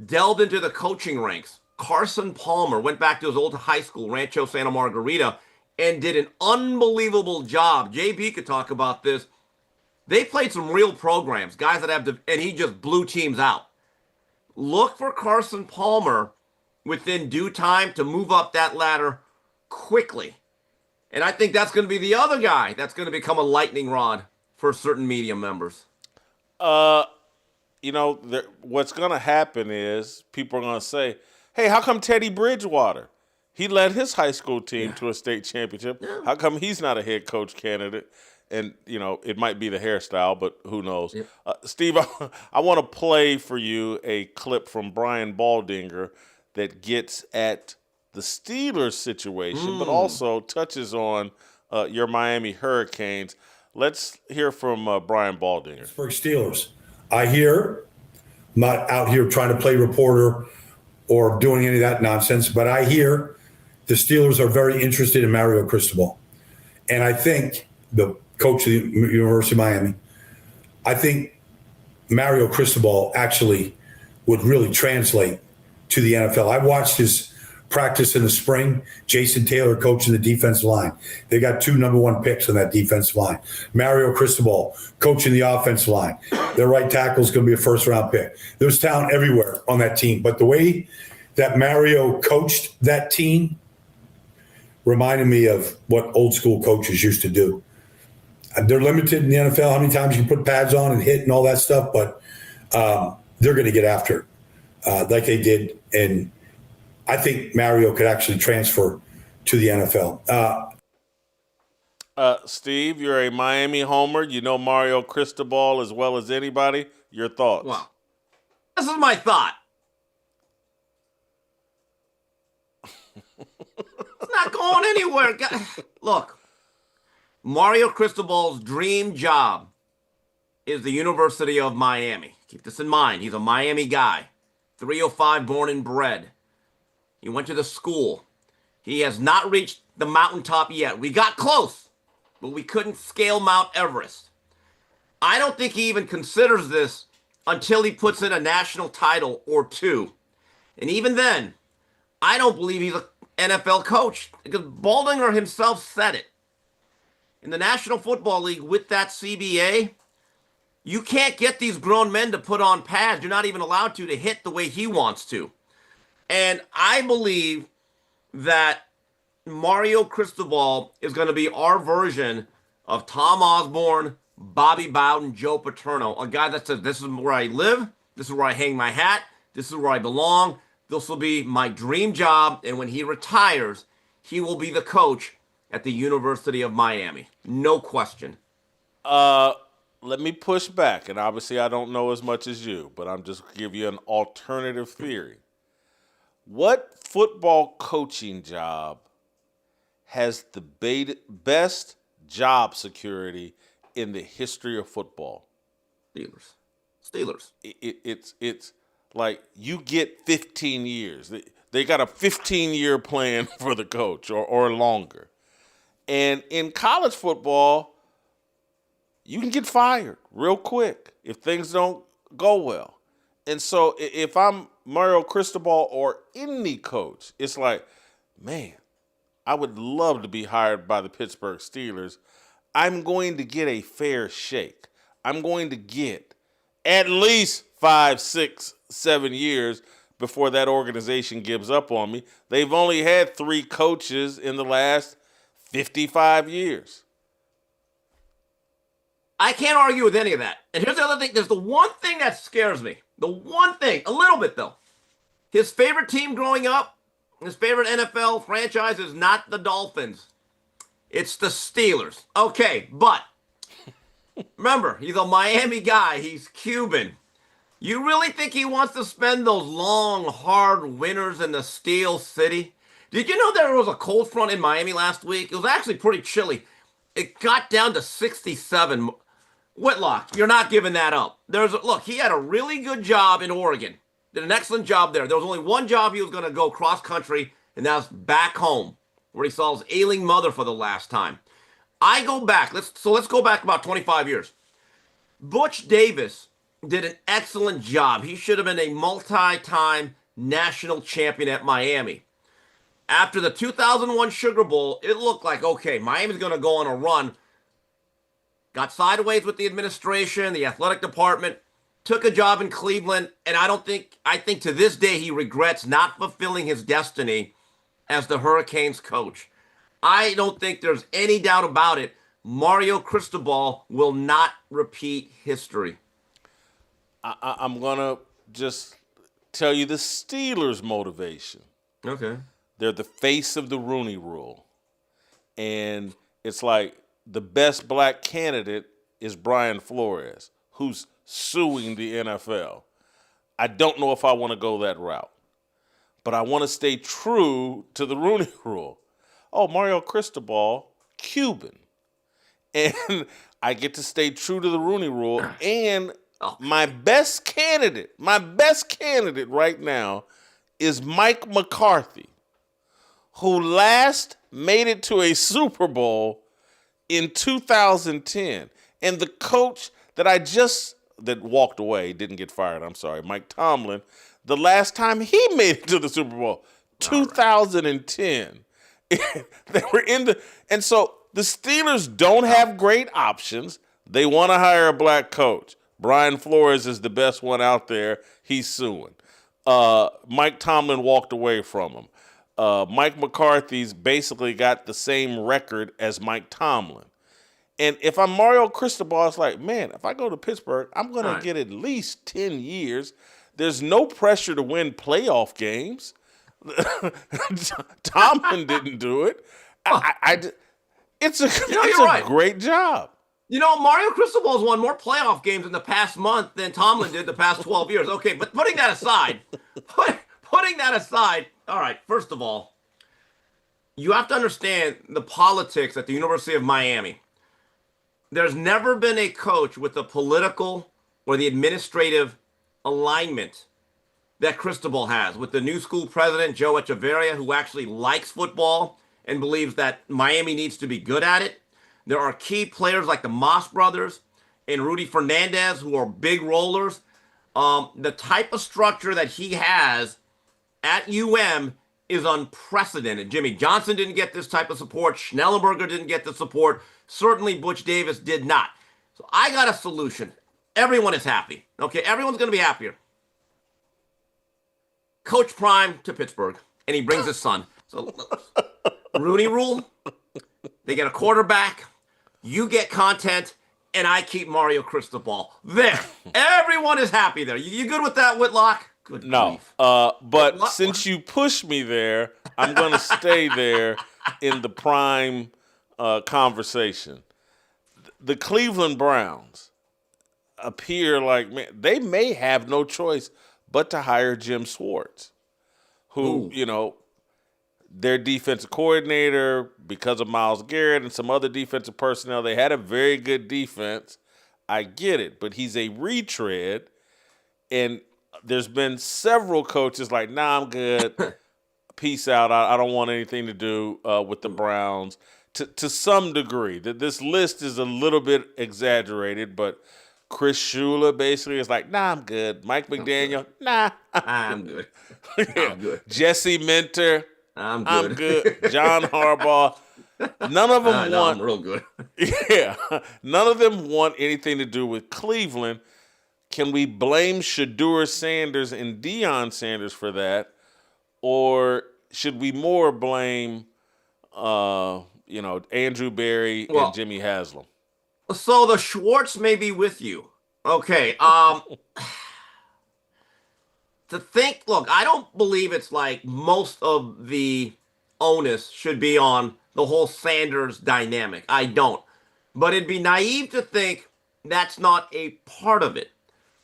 delved into the coaching ranks. Carson Palmer went back to his old high school, Rancho Santa Margarita, and did an unbelievable job. JB could talk about this. They played some real programs, guys that have, and he just blew teams out. Look for Carson Palmer within due time to move up that ladder quickly. And I think that's going to be the other guy that's going to become a lightning rod for certain media members. What's going to happen is people are going to say, hey, how come Teddy Bridgewater? He led his high school team to a state championship. Yeah. How come he's not a head coach candidate? And, it might be the hairstyle, but who knows? Yeah. Steve, I want to play for you a clip from Brian Baldinger that gets at the Steelers situation, but also touches on your Miami Hurricanes. Let's hear from Brian Baldinger. Pittsburgh Steelers. I'm not out here trying to play reporter or doing any of that nonsense, but I hear the Steelers are very interested in Mario Cristobal. And I think the coach of the University of Miami, I think Mario Cristobal actually would really translate to the NFL. I watched his practice in the spring. Jason Taylor coaching the defensive line. They got 2 number 1 picks on that defensive line. Mario Cristobal coaching the offensive line. Their right tackle is going to be a first-round pick. There's talent everywhere on that team. But the way that Mario coached that team reminded me of what old school coaches used to do. They're limited in the NFL, how many times you can put pads on and hit and all that stuff, but they're going to get after it like they did. And I think Mario could actually transfer to the NFL. Steve, you're a Miami homer. You know Mario Cristobal as well as anybody. Your thoughts? Well, this is my thought. It's not going anywhere. Look, Mario Cristobal's dream job is the University of Miami. Keep this in mind. He's a Miami guy, 305 born and bred. He went to the school. He has not reached the mountaintop yet. We got close, but we couldn't scale Mount Everest. I don't think he even considers this until he puts in a national title or 2. And even then, I don't believe he's an NFL coach because Baldinger himself said it. In the National Football League with that CBA, you can't get these grown men to put on pads. You're not even allowed to hit the way he wants to. And I believe that Mario Cristobal is going to be our version of Tom Osborne, Bobby Bowden, Joe Paterno, a guy that says, this is where I live, this is where I hang my hat, this is where I belong, this will be my dream job, and when he retires, he will be the coach at the University of Miami. No question. Let me push back, and obviously I don't know as much as you, but I'm just going to give you an alternative theory. What football coaching job has the best job security in the history of football? Steelers. It's like you get 15 years. They got a 15-year plan for the coach or longer. And in college football, you can get fired real quick if things don't go well. And so if I'm Mario Cristobal or any coach, it's like, man, I would love to be hired by the Pittsburgh Steelers. I'm going to get a fair shake. I'm going to get at least 5, 6, 7 years before that organization gives up on me. They've only had 3 coaches in the last 55 years. I can't argue with any of that. And here's the other thing. There's the one thing that scares me. The one thing, a little bit though. His favorite team growing up, his favorite NFL franchise is not the Dolphins. It's the Steelers. Okay, but remember, he's a Miami guy. He's Cuban. You really think he wants to spend those long, hard winters in the Steel City? Did you know there was a cold front in Miami last week? It was actually pretty chilly. It got down to 67. Whitlock, you're not giving that up. Look, he had a really good job in Oregon. Did an excellent job there. There was only one job he was going to go cross country, and that was back home, where he saw his ailing mother for the last time. I go back. Let's go back about 25 years. Butch Davis did an excellent job. He should have been a multi-time national champion at Miami. After the 2001 Sugar Bowl, it looked like, okay, Miami's going to go on a run. Got sideways with the administration, the athletic department, took a job in Cleveland, and I think to this day he regrets not fulfilling his destiny as the Hurricanes coach. I don't think there's any doubt about it. Mario Cristobal will not repeat history. I'm going to just tell you the Steelers' motivation. Okay. They're the face of the Rooney Rule. And it's like the best black candidate is Brian Flores, who's suing the NFL. I don't know if I want to go that route. But I want to stay true to the Rooney Rule. Oh, Mario Cristobal, Cuban. And I get to stay true to the Rooney Rule. And my best candidate right now is Mike McCarthy, who last made it to a Super Bowl in 2010. And the coach that walked away, didn't get fired, I'm sorry, Mike Tomlin, the last time he made it to the Super Bowl, 2010. They were and so the Steelers don't have great options. They want to hire a black coach. Brian Flores is the best one out there. He's suing. Mike Tomlin walked away from him. Mike McCarthy's basically got the same record as Mike Tomlin. And if I'm Mario Cristobal, it's like, man, if I go to Pittsburgh, I'm going to get at least 10 years. There's no pressure to win playoff games. Tomlin didn't do it. It's a great job. You know, Mario Cristobal's won more playoff games in the past month than Tomlin did the past 12 years. Okay, but putting that aside, all right, first of all, you have to understand the politics at the University of Miami. There's never been a coach with the political or the administrative alignment that Cristobal has, with the new school president, Joe Echeverria, who actually likes football and believes that Miami needs to be good at it. There are key players like the Moss brothers and Rudy Fernandez, who are big rollers. The type of structure that he has at UM is unprecedented. Jimmy Johnson didn't get this type of support. Schnellenberger didn't get the support. Certainly Butch Davis did not. So I got a solution. Everyone is happy. Okay, everyone's going to be happier. Coach Prime to Pittsburgh, and he brings his son. So Rooney Rule, they get a quarterback, you get content, and I keep Mario Cristobal. There. Everyone is happy there. You good with that, Whitlock? Good No. But since you pushed me there, I'm going to stay there in the Prime conversation. The Cleveland Browns appear like, man, they may have no choice but to hire Jim Schwartz, who, their defensive coordinator, because of Myles Garrett and some other defensive personnel, they had a very good defense. I get it, but he's a retread, and there's been several coaches like, nah, I'm good. Peace out. I don't want anything to do with the Browns. To some degree, that this list is a little bit exaggerated, but Chris Shula basically is like, nah, I'm good. Mike McDaniel, nah, I'm good. Yeah. I'm good. Jesse Minter, I'm good. I'm good. John Harbaugh, none of them want. I'm real good. Yeah, none of them want anything to do with Cleveland. Can we blame Shedeur Sanders and Deion Sanders for that, or should we more blame, Andrew Berry and Jimmy Haslam? So the Schwartz may be with you. Okay. Look, I don't believe it's like most of the onus should be on the whole Sanders dynamic. I don't. But it'd be naive to think that's not a part of it.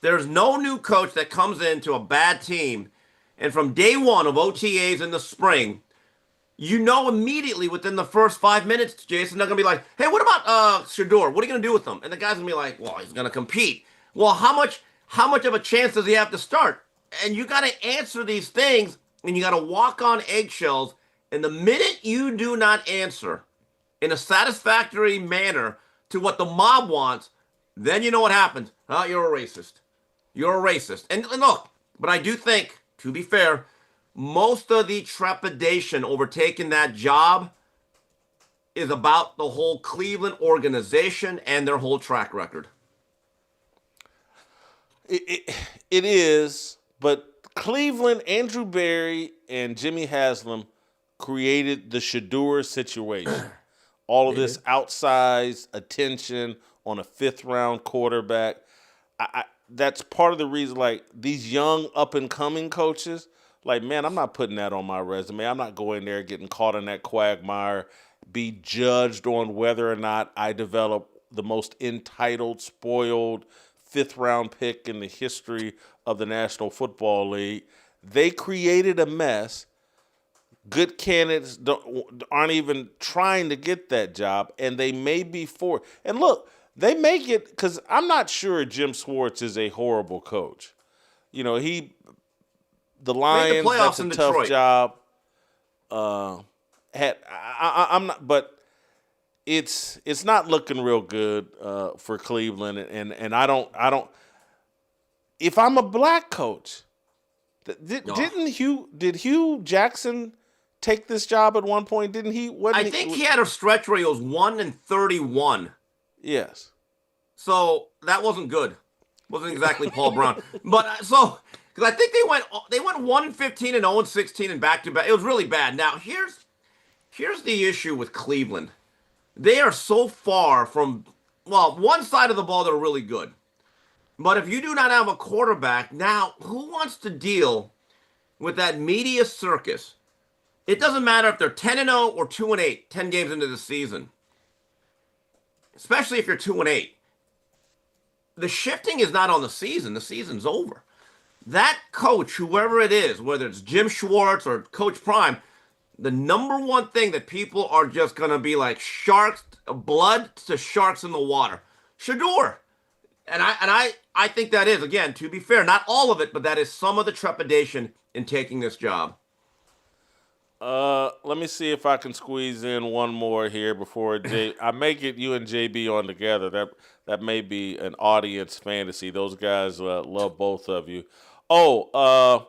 There's no new coach that comes into a bad team, and from day one of OTAs in the spring, immediately within the first 5 minutes, Jason, they're going to be like, hey, what about Shedeur? What are you going to do with him? And the guy's going to be like, well, he's going to compete. Well, how much of a chance does he have to start? And you got to answer these things, and you got to walk on eggshells. And the minute you do not answer in a satisfactory manner to what the mob wants, then you know what happens. Oh, you're a racist. You're a racist. And look, but I do think, to be fair, most of the trepidation over taking that job is about the whole Cleveland organization and their whole track record. It is, but Cleveland, Andrew Berry, and Jimmy Haslam created the Shedeur situation. All of this outsized attention on a fifth-round quarterback. That's part of the reason, like, these young up-and-coming coaches, like, man, I'm not putting that on my resume. I'm not going there getting caught in that quagmire, be judged on whether or not I develop the most entitled, spoiled fifth-round pick in the history of the National Football League. They created a mess. Good candidates aren't even trying to get that job, and they may be for. And look, they make it because I'm not sure Jim Schwartz is a horrible coach. You know, the Lions, that's a tough job. I'm not, but it's not looking real good for Cleveland, and I don't. If I'm a black coach, did Hugh Jackson take this job at one point? Didn't he? I think he had a stretch where he was 1-31. Yes. So that wasn't good. Wasn't exactly Paul Brown. But because I think they went 1-15 and 0-16 and back to back. It was really bad. Now here's the issue with Cleveland. They are so far from one side of the ball they're really good. But if you do not have a quarterback, now who wants to deal with that media circus? It doesn't matter if they're 10-0 or 2-8, 10 games into the season. Especially if you're 2-8. The shifting is not on the season. The season's over. That coach, whoever it is, whether it's Jim Schwartz or Coach Prime, the number one thing that people are just going to be like sharks, blood to sharks in the water. Shedeur. And I think that is, again, to be fair, not all of it, but that is some of the trepidation in taking this job. Let me see if I can squeeze in one more here before I may get you and JB on together. That may be an audience fantasy. Those guys love both of you. I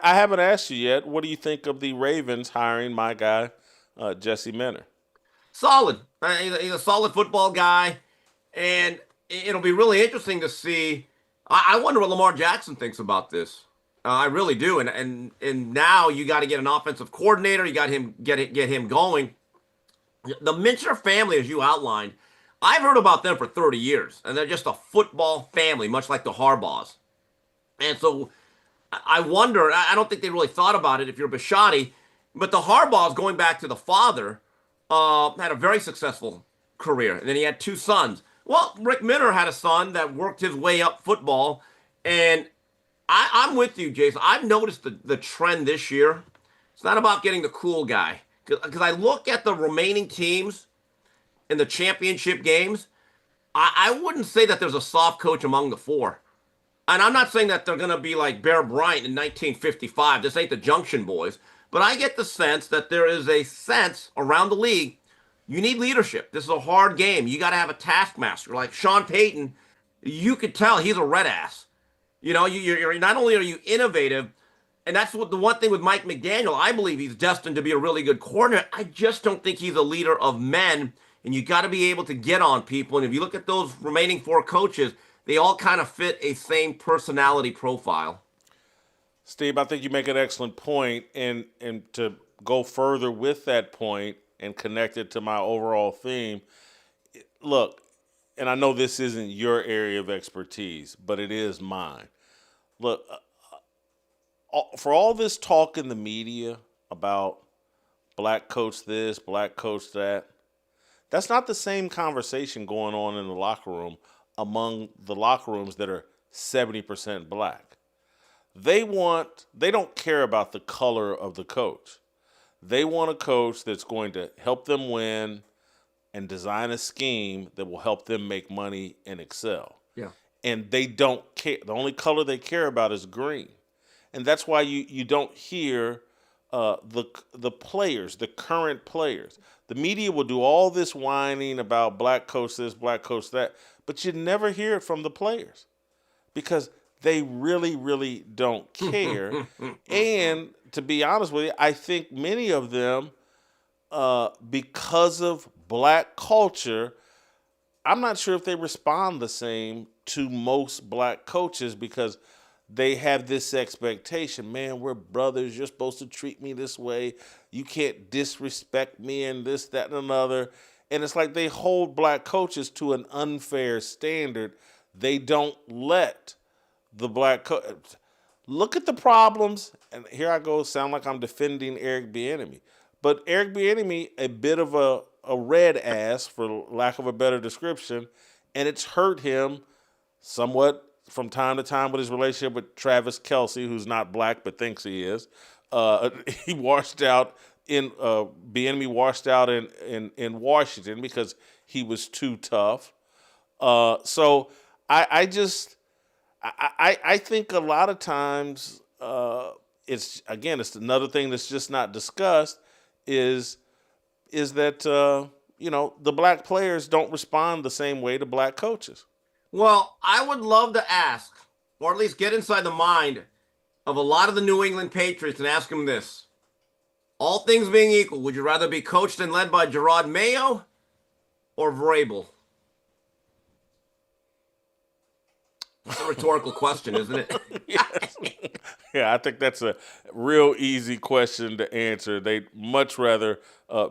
haven't asked you yet. What do you think of the Ravens hiring my guy, Jesse Minter? Solid. He's a solid football guy, and it'll be really interesting to see. I wonder what Lamar Jackson thinks about this. I really do, and now you got to get an offensive coordinator. You got him get him going. The Minter family, as you outlined, I've heard about them for 30 years, and they're just a football family, much like the Harbaughs. And so I wonder. I don't think they really thought about it if you're Bisciotti, but the Harbaughs, going back to the father, had a very successful career, and then he had two sons. Well, Rick Minter had a son that worked his way up football, and I'm with you, Jason. I've noticed the trend this year. It's not about getting the cool guy. Because I look at the remaining teams in the championship games, I wouldn't say that there's a soft coach among the four. And I'm not saying that they're going to be like Bear Bryant in 1955. This ain't the Junction Boys. But I get the sense that there is a sense around the league, you need leadership. This is a hard game. You got to have a taskmaster. Like Sean Payton, you could tell he's a red ass. You know, you're not only are you innovative, and that's what the one thing with Mike McDaniel, I believe he's destined to be a really good coordinator. I just don't think he's a leader of men, and you got to be able to get on people. And if you look at those remaining four coaches, they all kind of fit a same personality profile. Steve, I think you make an excellent point, and to go further with that point and connect it to my overall theme, look, and I know this isn't your area of expertise, but it is mine. Look, for all this talk in the media about black coach this, black coach that, that's not the same conversation going on in the locker room among the locker rooms that are 70% black. They don't care about the color of the coach. They want a coach that's going to help them win and design a scheme that will help them make money and excel. Yeah. And they don't care. The only color they care about is green. And that's why you don't hear the players, the current players. The media will do all this whining about black coach this, black coach that, but you never hear it from the players because they really, really don't care. And to be honest with you, I think many of them, because of black culture, I'm not sure if they respond the same to most black coaches because they have this expectation. Man, we're brothers. You're supposed to treat me this way. You can't disrespect me and this, that, and another. And it's like they hold black coaches to an unfair standard. They don't let the black coach. Look at the problems. And here I go, sound like I'm defending Eric Bieniemy. But Eric Bieniemy, a bit of a red ass, for lack of a better description, and it's hurt him somewhat from time to time with his relationship with Travis Kelce, who's not black but thinks he is. He washed out Bieniemy washed out in Washington because he was too tough. So I think a lot of times it's another thing that's just not discussed is that the black players don't respond the same way to black coaches. Well, I would love to ask, or at least get inside the mind of a lot of the New England Patriots and ask them this. All things being equal, would you rather be coached and led by Gerard Mayo or Vrabel? It's a rhetorical question, isn't it? Yes. Yeah, I think that's a real easy question to answer. They'd much rather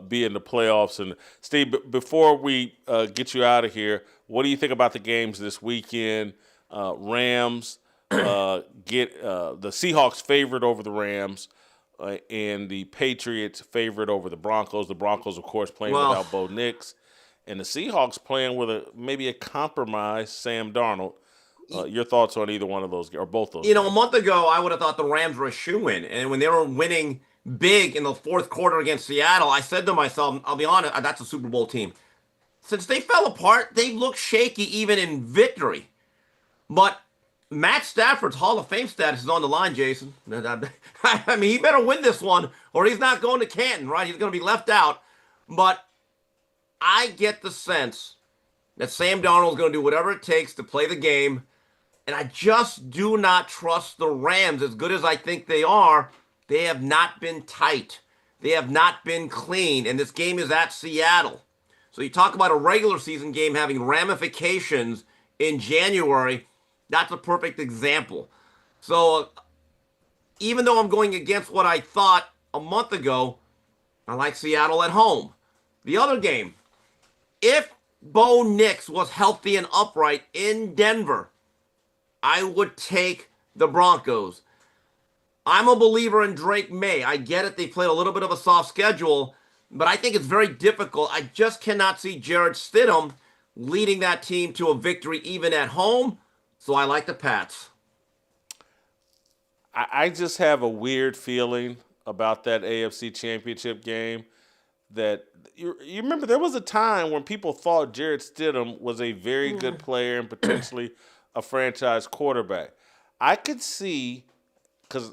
be in the playoffs. And Steve, before we get you out of here, what do you think about the games this weekend? Rams get the Seahawks favored over the Rams, and the Patriots favored over the Broncos. The Broncos, of course, playing without Bo Nix, and the Seahawks playing with maybe a compromised Sam Darnold. Your thoughts on either one of those, or both those? A month ago, I would have thought the Rams were a shoo-in. And when they were winning big in the fourth quarter against Seattle, I said to myself, I'll be honest, that's a Super Bowl team. Since they fell apart, they look shaky even in victory. But Matt Stafford's Hall of Fame status is on the line, Jason. I mean, he better win this one, or he's not going to Canton, right? He's going to be left out. But I get the sense that Sam Darnold's going to do whatever it takes to play the game. And I just do not trust the Rams. As good as I think they are, they have not been tight. They have not been clean. And this game is at Seattle. So you talk about a regular season game having ramifications in January. That's a perfect example. So even though I'm going against what I thought a month ago, I like Seattle at home. The other game, if Bo Nix was healthy and upright in Denver, I would take the Broncos. I'm a believer in Drake May. I get it. They played a little bit of a soft schedule, but I think it's very difficult. I just cannot see Jarrett Stidham leading that team to a victory even at home, so I like the Pats. I just have a weird feeling about that AFC Championship game that you remember there was a time when people thought Jarrett Stidham was a very good player and potentially a franchise quarterback. I could see, because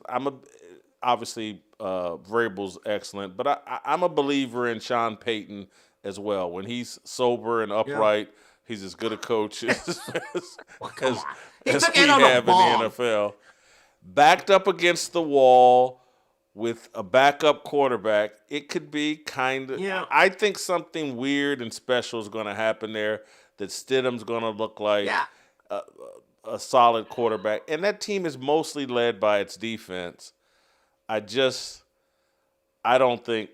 obviously Vrabel's excellent, but I'm a believer in Sean Payton as well. When he's sober and upright, he's as good a coach as we have in the NFL. Backed up against the wall with a backup quarterback, it could be kind of. Yeah. I think something weird and special is going to happen there. That Stidham's going to look like. Yeah. A solid quarterback, and that team is mostly led by its defense. I don't think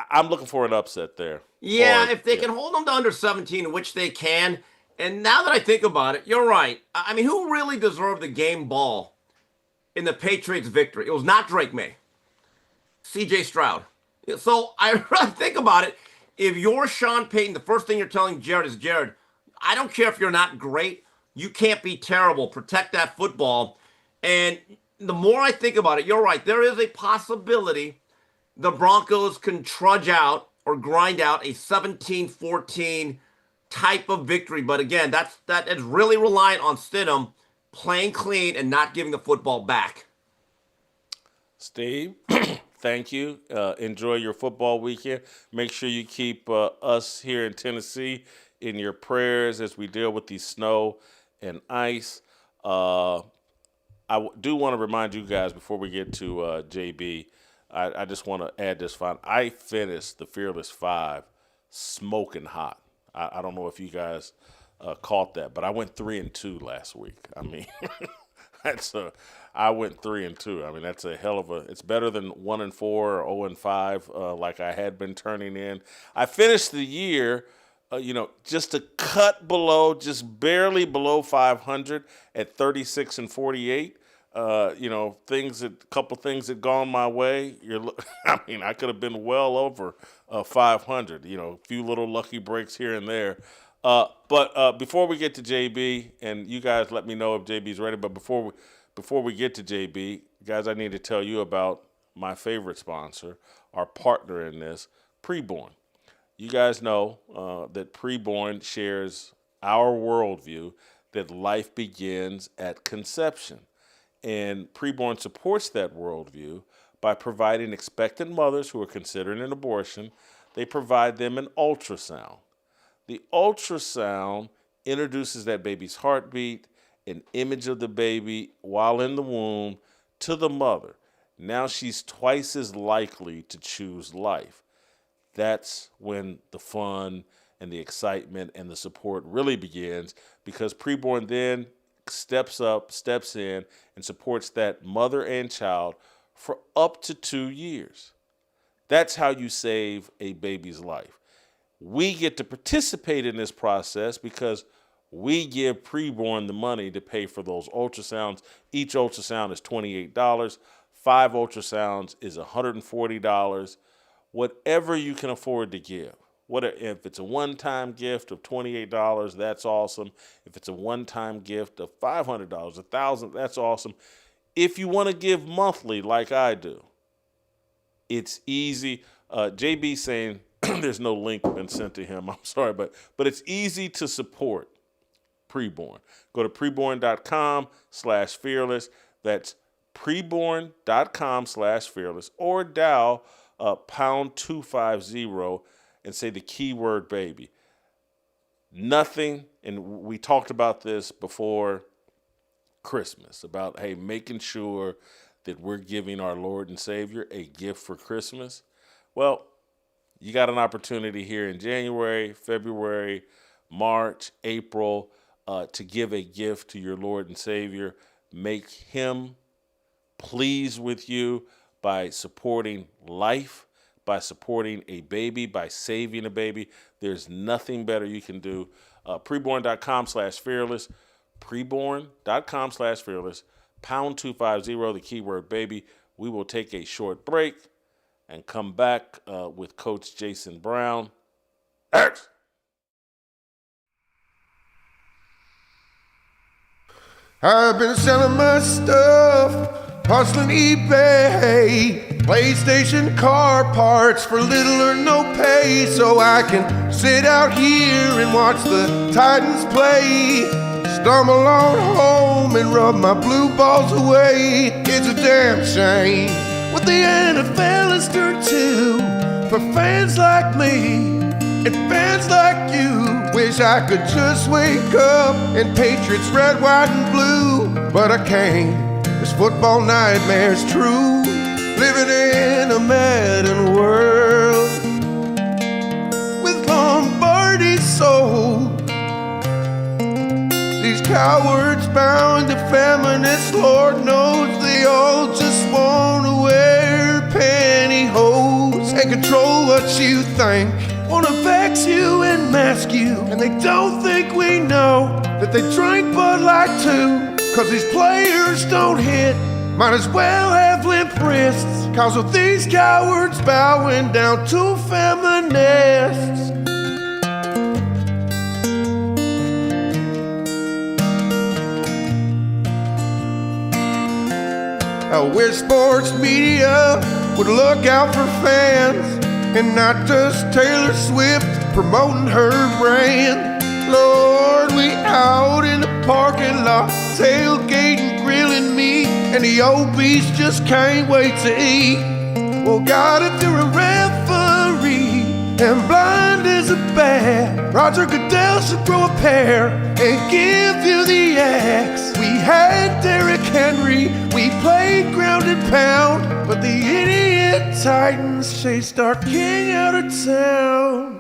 I'm looking for an upset there. Yeah, if they can hold them to under 17, which they can. And now that I think about it, you're right. I mean, who really deserved the game ball in the Patriots' victory? It was not Drake May. C.J. Stroud. So I think about it. If you're Sean Payton, the first thing you're telling Jared is, Jared, I don't care if you're not great. You can't be terrible. Protect that football. And the more I think about it, you're right. There is a possibility the Broncos can trudge out or grind out a 17-14 type of victory. But again, that is really reliant on Stidham playing clean and not giving the football back. Steve, thank you. Enjoy your football weekend. Make sure you keep us here in Tennessee in your prayers as we deal with the snow and ice. I do want to remind you guys before we get to JB, I just want to add this fine. I finished the Fearless 5 smoking hot. I don't know if you guys caught that, but I went 3-2 last week. I mean, I went 3-2. I mean, that's a hell of a. It's better than 1-4 or 0-5, like I had been turning in. I finished the year, just a cut below, just barely below 500 at 36-48. Couple things had gone my way. I could have been well over 500. A few little lucky breaks here and there. But before we get to JB, and you guys let me know if JB's ready. But before we get to JB, guys, I need to tell you about my favorite sponsor, our partner in this, PreBorn. You guys know that PreBorn shares our worldview that life begins at conception. And PreBorn supports that worldview by providing expectant mothers who are considering an abortion, they provide them an ultrasound. The ultrasound introduces that baby's heartbeat, an image of the baby while in the womb to the mother. Now she's twice as likely to choose life. That's when the fun and the excitement and the support really begins, because PreBorn then steps in, and supports that mother and child for up to 2 years. That's how you save a baby's life. We get to participate in this process because we give PreBorn the money to pay for those ultrasounds. Each ultrasound is $28. 5 ultrasounds is $140. Whatever you can afford to give. If it's a one-time gift of $28, that's awesome. If it's a one-time gift of $500, $1,000, that's awesome. If you want to give monthly like I do, it's easy. JB saying there's no link been sent to him. I'm sorry, but it's easy to support PreBorn. Go to preborn.com/fearless. That's preborn.com/fearless, or dial pound 250 and say the keyword baby. Nothing, and we talked about this before Christmas, about, hey, making sure that we're giving our Lord and Savior a gift for Christmas. Well, you got an opportunity here in January, February, March, April, to give a gift to your Lord and Savior. Make him pleased with you by supporting life, by supporting a baby, by saving a baby. There's nothing better you can do. Preborn.com/fearless, preborn.com/fearless, pound 250, the keyword baby. We will take a short break and come back with Coach Jason Brown. X. I've been selling my stuff, hustling eBay, PlayStation car parts for little or no pay, so I can sit out here and watch the Titans play. Stumble on home and rub my blue balls away. It's a damn shame what the NFL has turned to for fans like me and fans like you. Wish I could just wake up and Patriots red, white, and blue, but I can't. This football nightmare's true. Living in a Madden world with Lombardi sold. These cowards bound to feminists, Lord knows they all just want to wear pantyhose and control what you think. Want to vex you and mask you, and they don't think we know that they drink Bud Light too. Cause these players don't hit, might as well have limp wrists. Cause of these cowards bowing down to feminists. I wish sports media would look out for fans and not just Taylor Swift promoting her brand. Lord, we out in the parking lot, tailgating, grilling meat, and the obese just can't wait to eat. Well, God, if you're a referee and blind as a bat, Roger Goodell should grow a pair and give you the axe. We had Derrick Henry, we played ground and pound, but the idiot Titans chased our king out of town.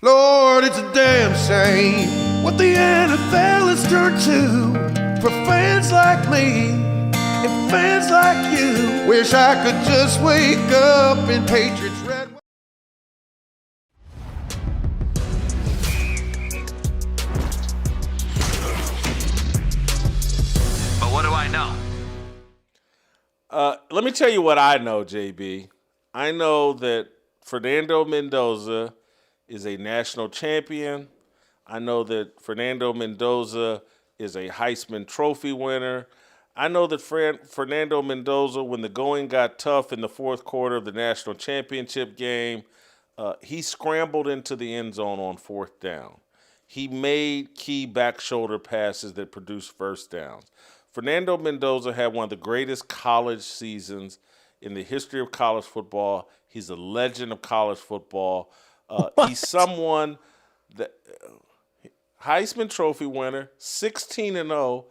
Lord, it's a damn shame what the NFL has turned to for fans like me and fans like you. Wish I could just wake up in Patriots red. But what do I know? Let me tell you what I know, JB. I know that Fernando Mendoza is a national champion. I know that Fernando Mendoza is a Heisman Trophy winner. I know that Fernando Mendoza, when the going got tough in the fourth quarter of the national championship game, he scrambled into the end zone on fourth down. He made key back shoulder passes that produced first downs. Fernando Mendoza had one of the greatest college seasons in the history of college football. He's a legend of college football. He's someone that Heisman Trophy winner, 16-0.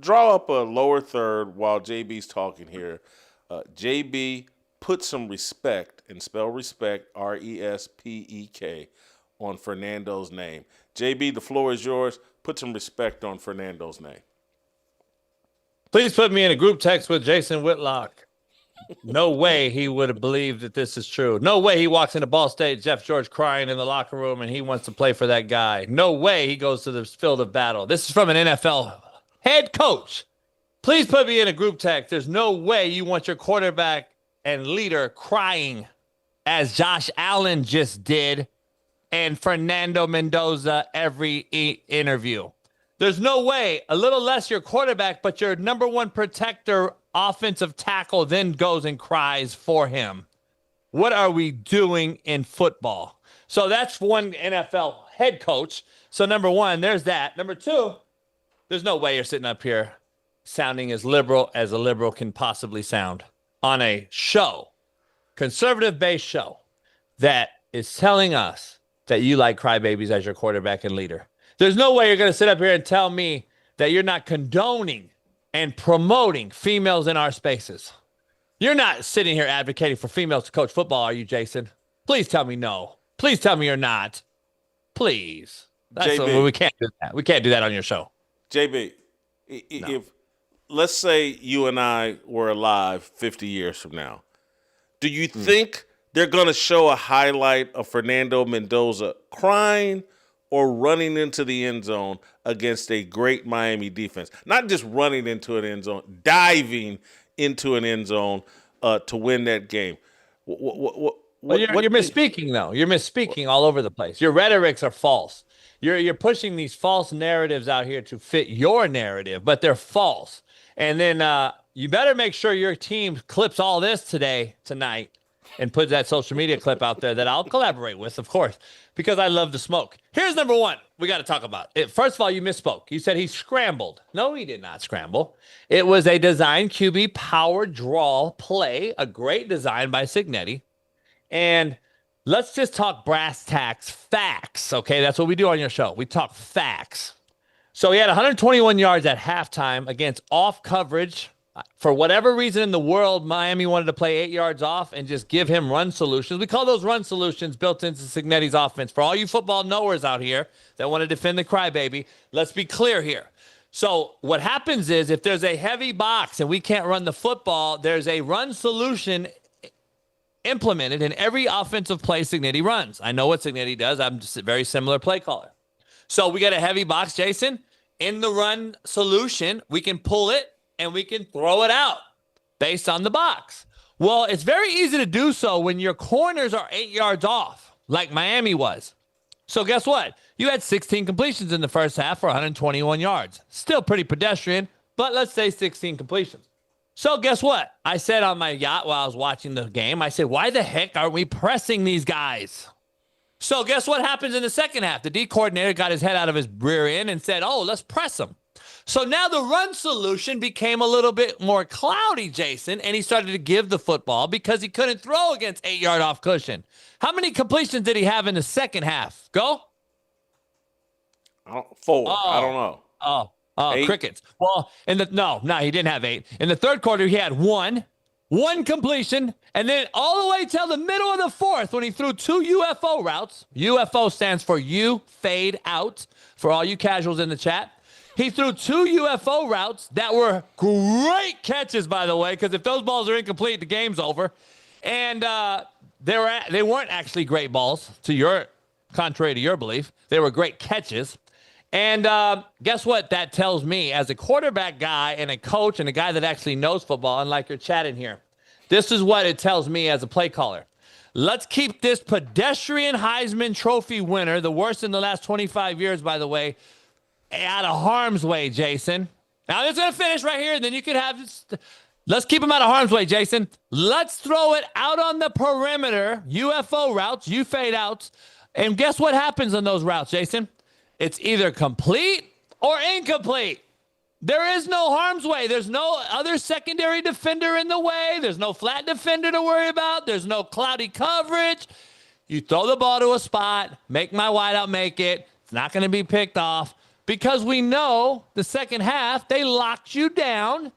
Draw up a lower third while JB's talking here. JB, put some respect, and spell respect, R-E-S-P-E-K, on Fernando's name. JB, the floor is yours. Put some respect on Fernando's name. Please put me in a group text with Jason Whitlock. No way he would have believed that this is true. No way he walks into Ball State, Jeff George crying in the locker room, and he wants to play for that guy. No way he goes to the field of battle. This is from an NFL head coach. Please put me in a group text. There's no way you want your quarterback and leader crying as Josh Allen just did and Fernando Mendoza every interview. There's no way, a little less your quarterback, but your number one protector, offensive tackle, then goes and cries for him. What are we doing in football? So that's one NFL head coach. So number one, there's that. Number two, there's no way you're sitting up here sounding as liberal as a liberal can possibly sound on a show, conservative-based show, that is telling us that you like crybabies as your quarterback and leader. There's no way you're going to sit up here and tell me that you're not condoning and promoting females in our spaces. You're not sitting here advocating for females to coach football, are you, Jason? Please tell me no. Please tell me you're not. Please. We can't do that. We can't do that on your show. JB, if let's say you and I were alive 50 years from now, do you think they're going to show a highlight of Fernando Mendoza crying or running into the end zone against a great Miami defense? Not just running into an end zone, diving into an end zone to win that game. You're misspeaking, though. You're misspeaking all over the place. Your rhetorics are false. You're pushing these false narratives out here to fit your narrative, but they're false. And then you better make sure your team clips all this tonight, and put that social media clip out there that I'll collaborate with, of course, because I love the smoke. Here's number one we got to talk about. First of all, you misspoke. You said he scrambled. No, he did not scramble. It was a design QB power draw play, a great design by Cignetti. And let's just talk brass tacks facts, okay? That's what we do on your show. We talk facts. So he had 121 yards at halftime against off coverage. For whatever reason in the world, Miami wanted to play 8 yards off and just give him run solutions. We call those run solutions built into Cignetti's offense. For all you football knowers out here that want to defend the crybaby, let's be clear here. So what happens is if there's a heavy box and we can't run the football, there's a run solution implemented in every offensive play Cignetti runs. I know what Cignetti does. I'm just a very similar play caller. So we got a heavy box, Jason. In the run solution, we can pull it and we can throw it out based on the box. Well, it's very easy to do so when your corners are 8 yards off, like Miami was. So guess what? You had 16 completions in the first half for 121 yards. Still pretty pedestrian, but let's say 16 completions. So guess what? I said on my yacht while I was watching the game, I said, why the heck aren't we pressing these guys? So guess what happens in the second half? The D coordinator got his head out of his rear end and said, oh, let's press them. So now the run solution became a little bit more cloudy, Jason, and he started to give the football because he couldn't throw against 8 yard off cushion. How many completions did he have in the second half? Go. 4. I don't know. Crickets. Well, he didn't have 8. In the third quarter, he had one completion, and then all the way till the middle of the fourth when he threw 2 UFO routes. UFO stands for you fade out, for all you casuals in the chat. He threw 2 UFO routes that were great catches, by the way, because if those balls are incomplete, the game's over. And they weren't actually great balls, contrary to your belief. They were great catches. And guess what that tells me as a quarterback guy and a coach and a guy that actually knows football, unlike your chat in here? This is what it tells me as a play caller. Let's keep this pedestrian Heisman Trophy winner, the worst in the last 25 years, by the way, out of harm's way, Jason. Now, it's going to finish right here, and then you can have this. Let's keep him out of harm's way, Jason. Let's throw it out on the perimeter, UFO routes, you fade outs. And guess what happens on those routes, Jason? It's either complete or incomplete. There is no harm's way. There's no other secondary defender in the way. There's no flat defender to worry about. There's no cloudy coverage. You throw the ball to a spot, make my wideout make it. It's not going to be picked off because we know the second half, they locked you down,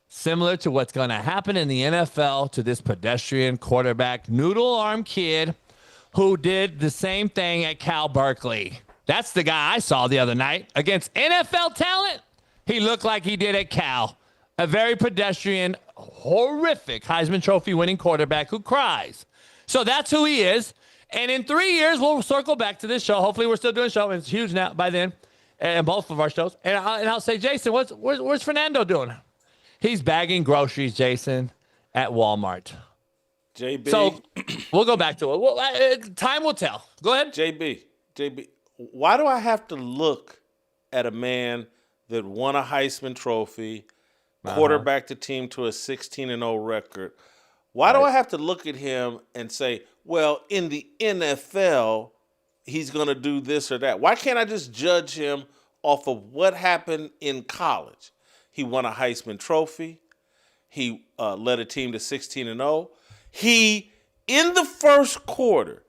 similar to what's going to happen in the NFL to this pedestrian quarterback, noodle arm kid who did the same thing at Cal Berkeley. That's the guy I saw the other night against NFL talent. He looked like he did at Cal. A very pedestrian, horrific Heisman Trophy winning quarterback who cries. So that's who he is. And in 3 years, we'll circle back to this show. Hopefully we're still doing a show. It's huge now by then, and both of our shows. And I'll say, Jason, where's Fernando doing? He's bagging groceries, Jason, at Walmart. JB. So we'll go back to it. Well, time will tell. Go ahead. JB, why do I have to look at a man that won a Heisman Trophy, quarterbacked the team to a 16-0 record? Why do I have to look at him and say, well, in the NFL, he's going to do this or that? Why can't I just judge him off of what happened in college? He won a Heisman Trophy. He led a team to 16-0. He, in the first quarter,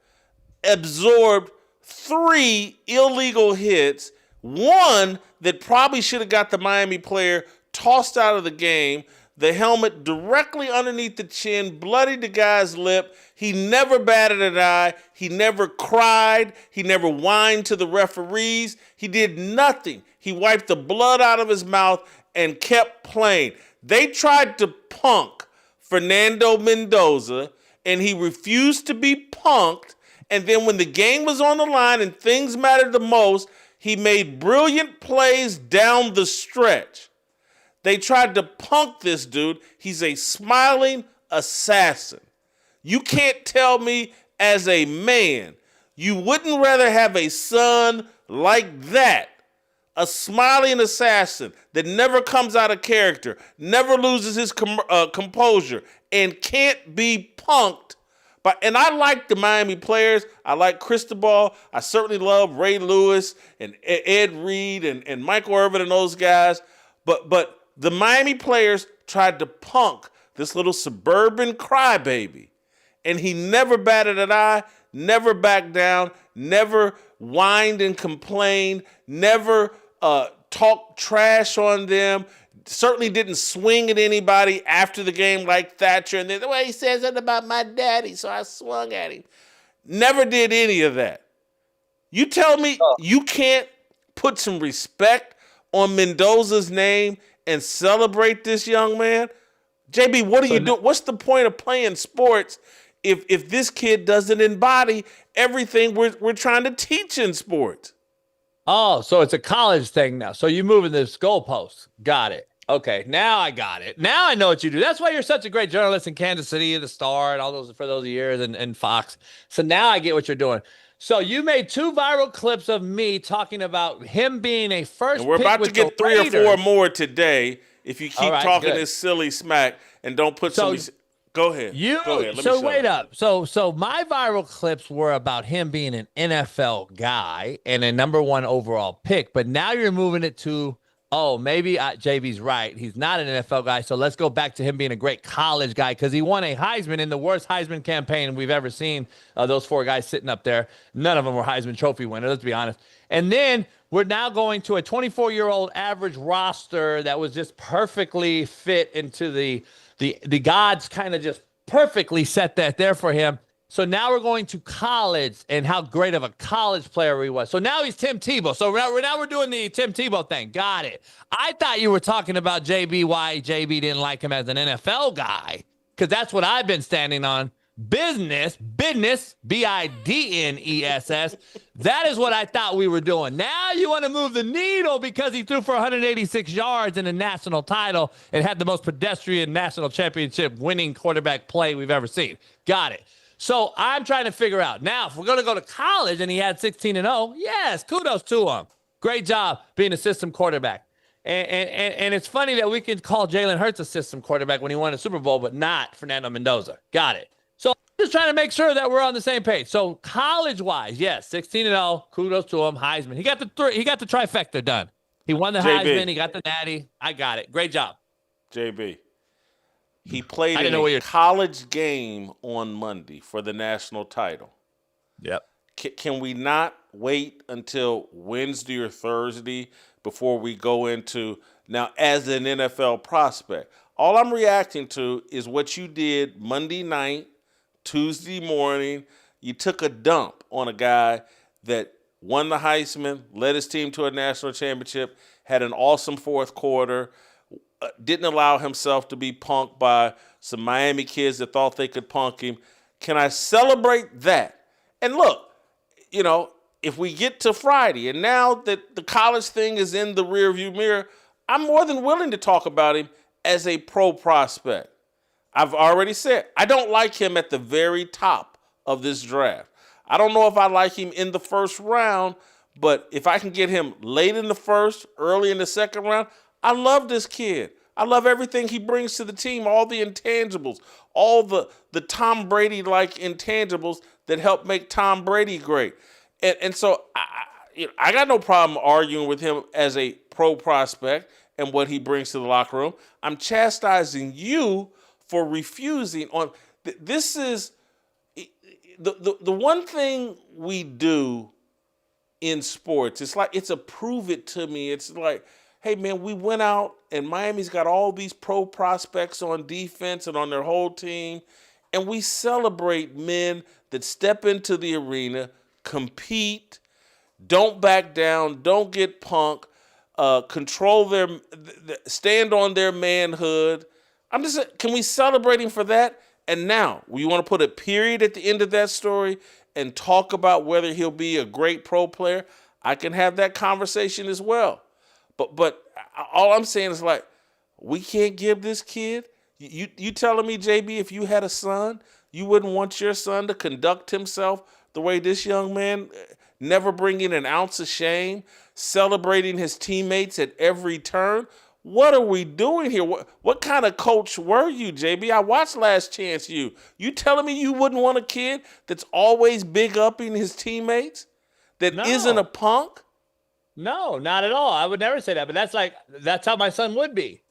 absorbed 3 illegal hits, one that probably should have got the Miami player tossed out of the game, the helmet directly underneath the chin, bloodied the guy's lip. He never batted an eye. He never cried. He never whined to the referees. He did nothing. He wiped the blood out of his mouth and kept playing. They tried to punk Fernando Mendoza, and he refused to be punked. And then when the game was on the line and things mattered the most, he made brilliant plays down the stretch. They tried to punk this dude. He's a smiling assassin. You can't tell me as a man you wouldn't rather have a son like that, a smiling assassin that never comes out of character, never loses his composure, and can't be punked. And I like the Miami players. I like Cristobal. I certainly love Ray Lewis and Ed Reed and Michael Irvin and those guys. But the Miami players tried to punk this little suburban crybaby. And he never batted an eye, never backed down, never whined and complained, never talked trash on them, certainly didn't swing at anybody after the game like Thatcher. And then the way he said something about my daddy, so I swung at him. Never did any of that. You tell me you can't put some respect on Mendoza's name and celebrate this young man? JB, what are you doing? What's the point of playing sports if this kid doesn't embody everything we're trying to teach in sports? Oh, so it's a college thing now. So you moving this goalpost. Got it. Okay, now I got it. Now I know what you do. That's why you're such a great journalist in Kansas City, the Star, and all those for those years, and Fox. So now I get what you're doing. So you made 2 viral clips of me talking about him being a first. And we're pick about with to get the 3 Raiders. or 4 more today if you keep talking good. this silly smack and don't put some. Go ahead. Go ahead. So wait up. So my viral clips were about him being an NFL guy and a #1 overall pick. But now you're moving it to, maybe JB's right. He's not an NFL guy. So let's go back to him being a great college guy because he won a Heisman in the worst Heisman campaign we've ever seen. Those 4 guys sitting up there. None of them were Heisman Trophy winners, let's be honest. And then we're now going to a 24-year-old average roster that was just perfectly fit into the gods kind of just perfectly set that there for him. So now we're going to college and how great of a college player he was. So now he's Tim Tebow. So now we're doing the Tim Tebow thing. Got it. I thought you were talking about JB, why JB didn't like him as an NFL guy, because that's what I've been standing on. Business, BIDNESS. That is what I thought we were doing. Now you want to move the needle because he threw for 186 yards in a national title and had the most pedestrian national championship winning quarterback play we've ever seen. Got it. So I'm trying to figure out now if we're going to go to college and he had 16-0. Yes, kudos to him. Great job being a system quarterback. And it's funny that we can call Jalen Hurts a system quarterback when he won a Super Bowl, but not Fernando Mendoza. Got it. So I'm just trying to make sure that we're on the same page. So college-wise, yes, 16-0. Kudos to him. Heisman. He got the trifecta done. He won the JB. Heisman. He got the Natty. I got it. Great job. JB. He played in a college game on Monday for the national title. Yep. Can we not wait until Wednesday or Thursday before we go into now as an NFL prospect? All I'm reacting to is what you did Monday night, Tuesday morning. You took a dump on a guy that won the Heisman, led his team to a national championship, had an awesome fourth quarter, didn't allow himself to be punked by some Miami kids that thought they could punk him. Can I celebrate that? And look, if we get to Friday and now that the college thing is in the rearview mirror, I'm more than willing to talk about him as a pro prospect. I've already said I don't like him at the very top of this draft. I don't know if I like him in the first round, but if I can get him late in the first, early in the second round, I love this kid. I love everything he brings to the team, all the intangibles, all the Tom Brady-like intangibles that help make Tom Brady great. And so I got no problem arguing with him as a pro prospect and what he brings to the locker room. I'm chastising you for refusing on this. Is the one thing we do in sports. It's like it's a prove it to me. It's like, hey man, we went out and Miami's got all these pro prospects on defense and on their whole team, and we celebrate men that step into the arena, compete, don't back down, don't get punked, control stand on their manhood. Can we celebrate him for that? And now, you want to put a period at the end of that story and talk about whether he'll be a great pro player? I can have that conversation as well. But all I'm saying is like, we can't give this kid. You telling me, JB, if you had a son, you wouldn't want your son to conduct himself the way this young man, never bringing an ounce of shame, celebrating his teammates at every turn? What are we doing here? What kind of coach were you, JB? I watched Last Chance U. You telling me you wouldn't want a kid that's always big-upping his teammates, that isn't a punk? No, not at all. I would never say that, but that's how my son would be.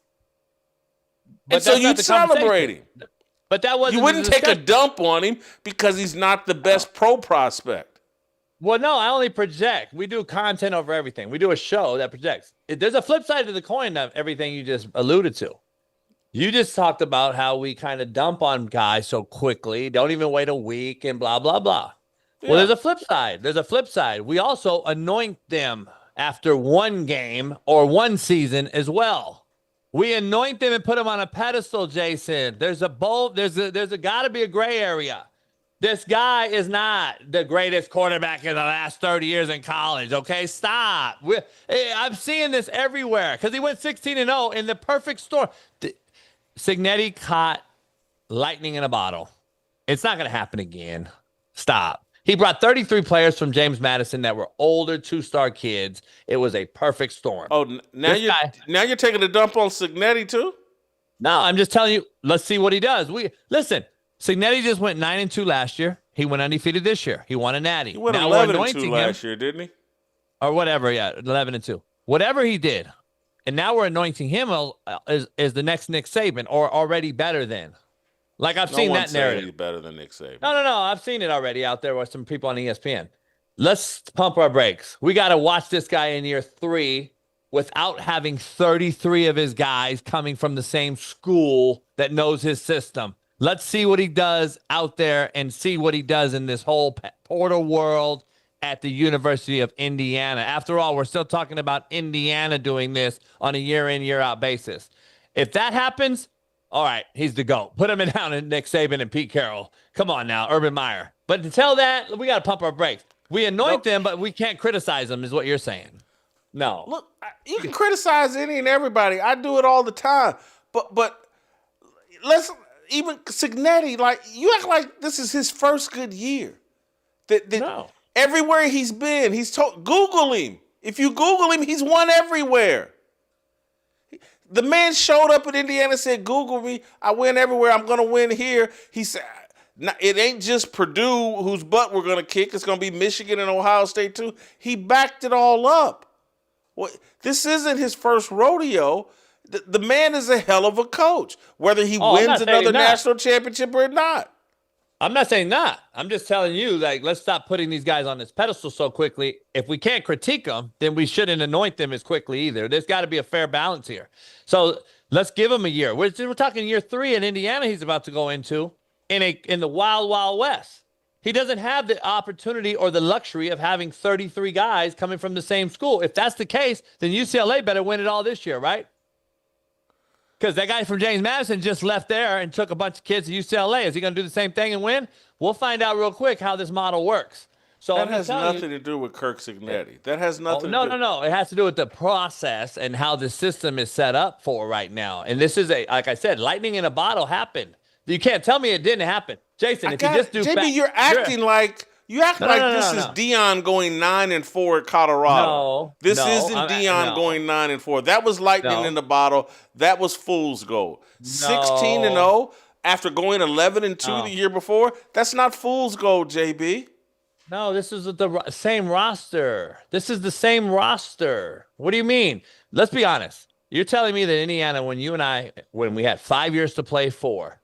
But and so you'd celebrate him. But that wasn't. You wouldn't take a dump on him because he's not the best pro prospect. Well, no, I only project. We do content over everything. We do a show that projects. There's a flip side to the coin of everything you just alluded to. You just talked about how we kind of dump on guys so quickly, don't even wait a week and blah, blah, blah. Yeah. Well, there's a flip side. We also anoint them after one game or one season as well. We anoint them and put them on a pedestal, Jason. There's a got to be a gray area. This guy is not the greatest quarterback in the last 30 years in college, okay? Stop. I'm seeing this everywhere because he went 16-0 in the perfect storm. Cignetti caught lightning in a bottle. It's not going to happen again. Stop. He brought 33 players from James Madison that were older two-star kids. It was a perfect storm. Oh, now you're taking a dump on Cignetti too? No, I'm just telling you, let's see what he does. Listen, Cignetti just went 9-2 last year. He went undefeated this year. He won a natty. He went 11-2 last year, didn't he? Or whatever, yeah, 11-2. Whatever he did. And now we're anointing him as the next Nick Saban or already better than. Like I've seen that narrative. He's better than Nick Saban. No. I've seen it already out there with some people on ESPN. let's pump our brakes. We got to watch this guy in year 3 without having 33 of his guys coming from the same school that knows his system. Let's see what he does out there and see what he does in this whole portal world at the University of Indiana. After all, we're still talking about Indiana doing this on a year-in, year-out basis. If that happens, all right, he's the GOAT. Put him in down in Nick Saban and Pete Carroll. Come on now, Urban Meyer. But until that, we got to pump our brakes. We anoint them, but we can't criticize them, is what you're saying. No. Look, you can criticize any and everybody. I do it all the time. But let's even Cignetti, like you act like this is his first good year. No. Everywhere he's been, he's told. Google him. If you Google him, he's won everywhere. The man showed up in Indiana and said, Google me. I win everywhere. I'm going to win here. He said, it ain't just Purdue whose butt we're going to kick. It's going to be Michigan and Ohio State too. He backed it all up. Well, this isn't his first rodeo. The man is a hell of a coach, whether he wins another national championship or not. I'm not saying not. I'm just telling you, like, let's stop putting these guys on this pedestal so quickly. If we can't critique them, then we shouldn't anoint them as quickly either. There's got to be a fair balance here. So let's give him a year. We're talking year 3 in Indiana he's about to go into in the wild, wild west. He doesn't have the opportunity or the luxury of having 33 guys coming from the same school. If that's the case, then UCLA better win it all this year, right? Because that guy from James Madison just left there and took a bunch of kids to UCLA. Is he going to do the same thing and win? We'll find out real quick how this model works. So that has nothing to do with Kirk Cignetti. That has nothing to do. No. It has to do with the process and how the system is set up for right now. And this is like I said, lightning in a bottle happened. You can't tell me it didn't happen. Jason, if you just do JB, you're acting like this is Deion going 9-4 at Colorado. This isn't Deion going 9-4. That was lightning in the bottle. That was fool's gold. 16-0 after going 11-2 the year before. That's not fool's gold, JB. No, this is the same roster. This is the same roster. What do you mean? Let's be honest. You're telling me that Indiana, when we had 5 years to play for,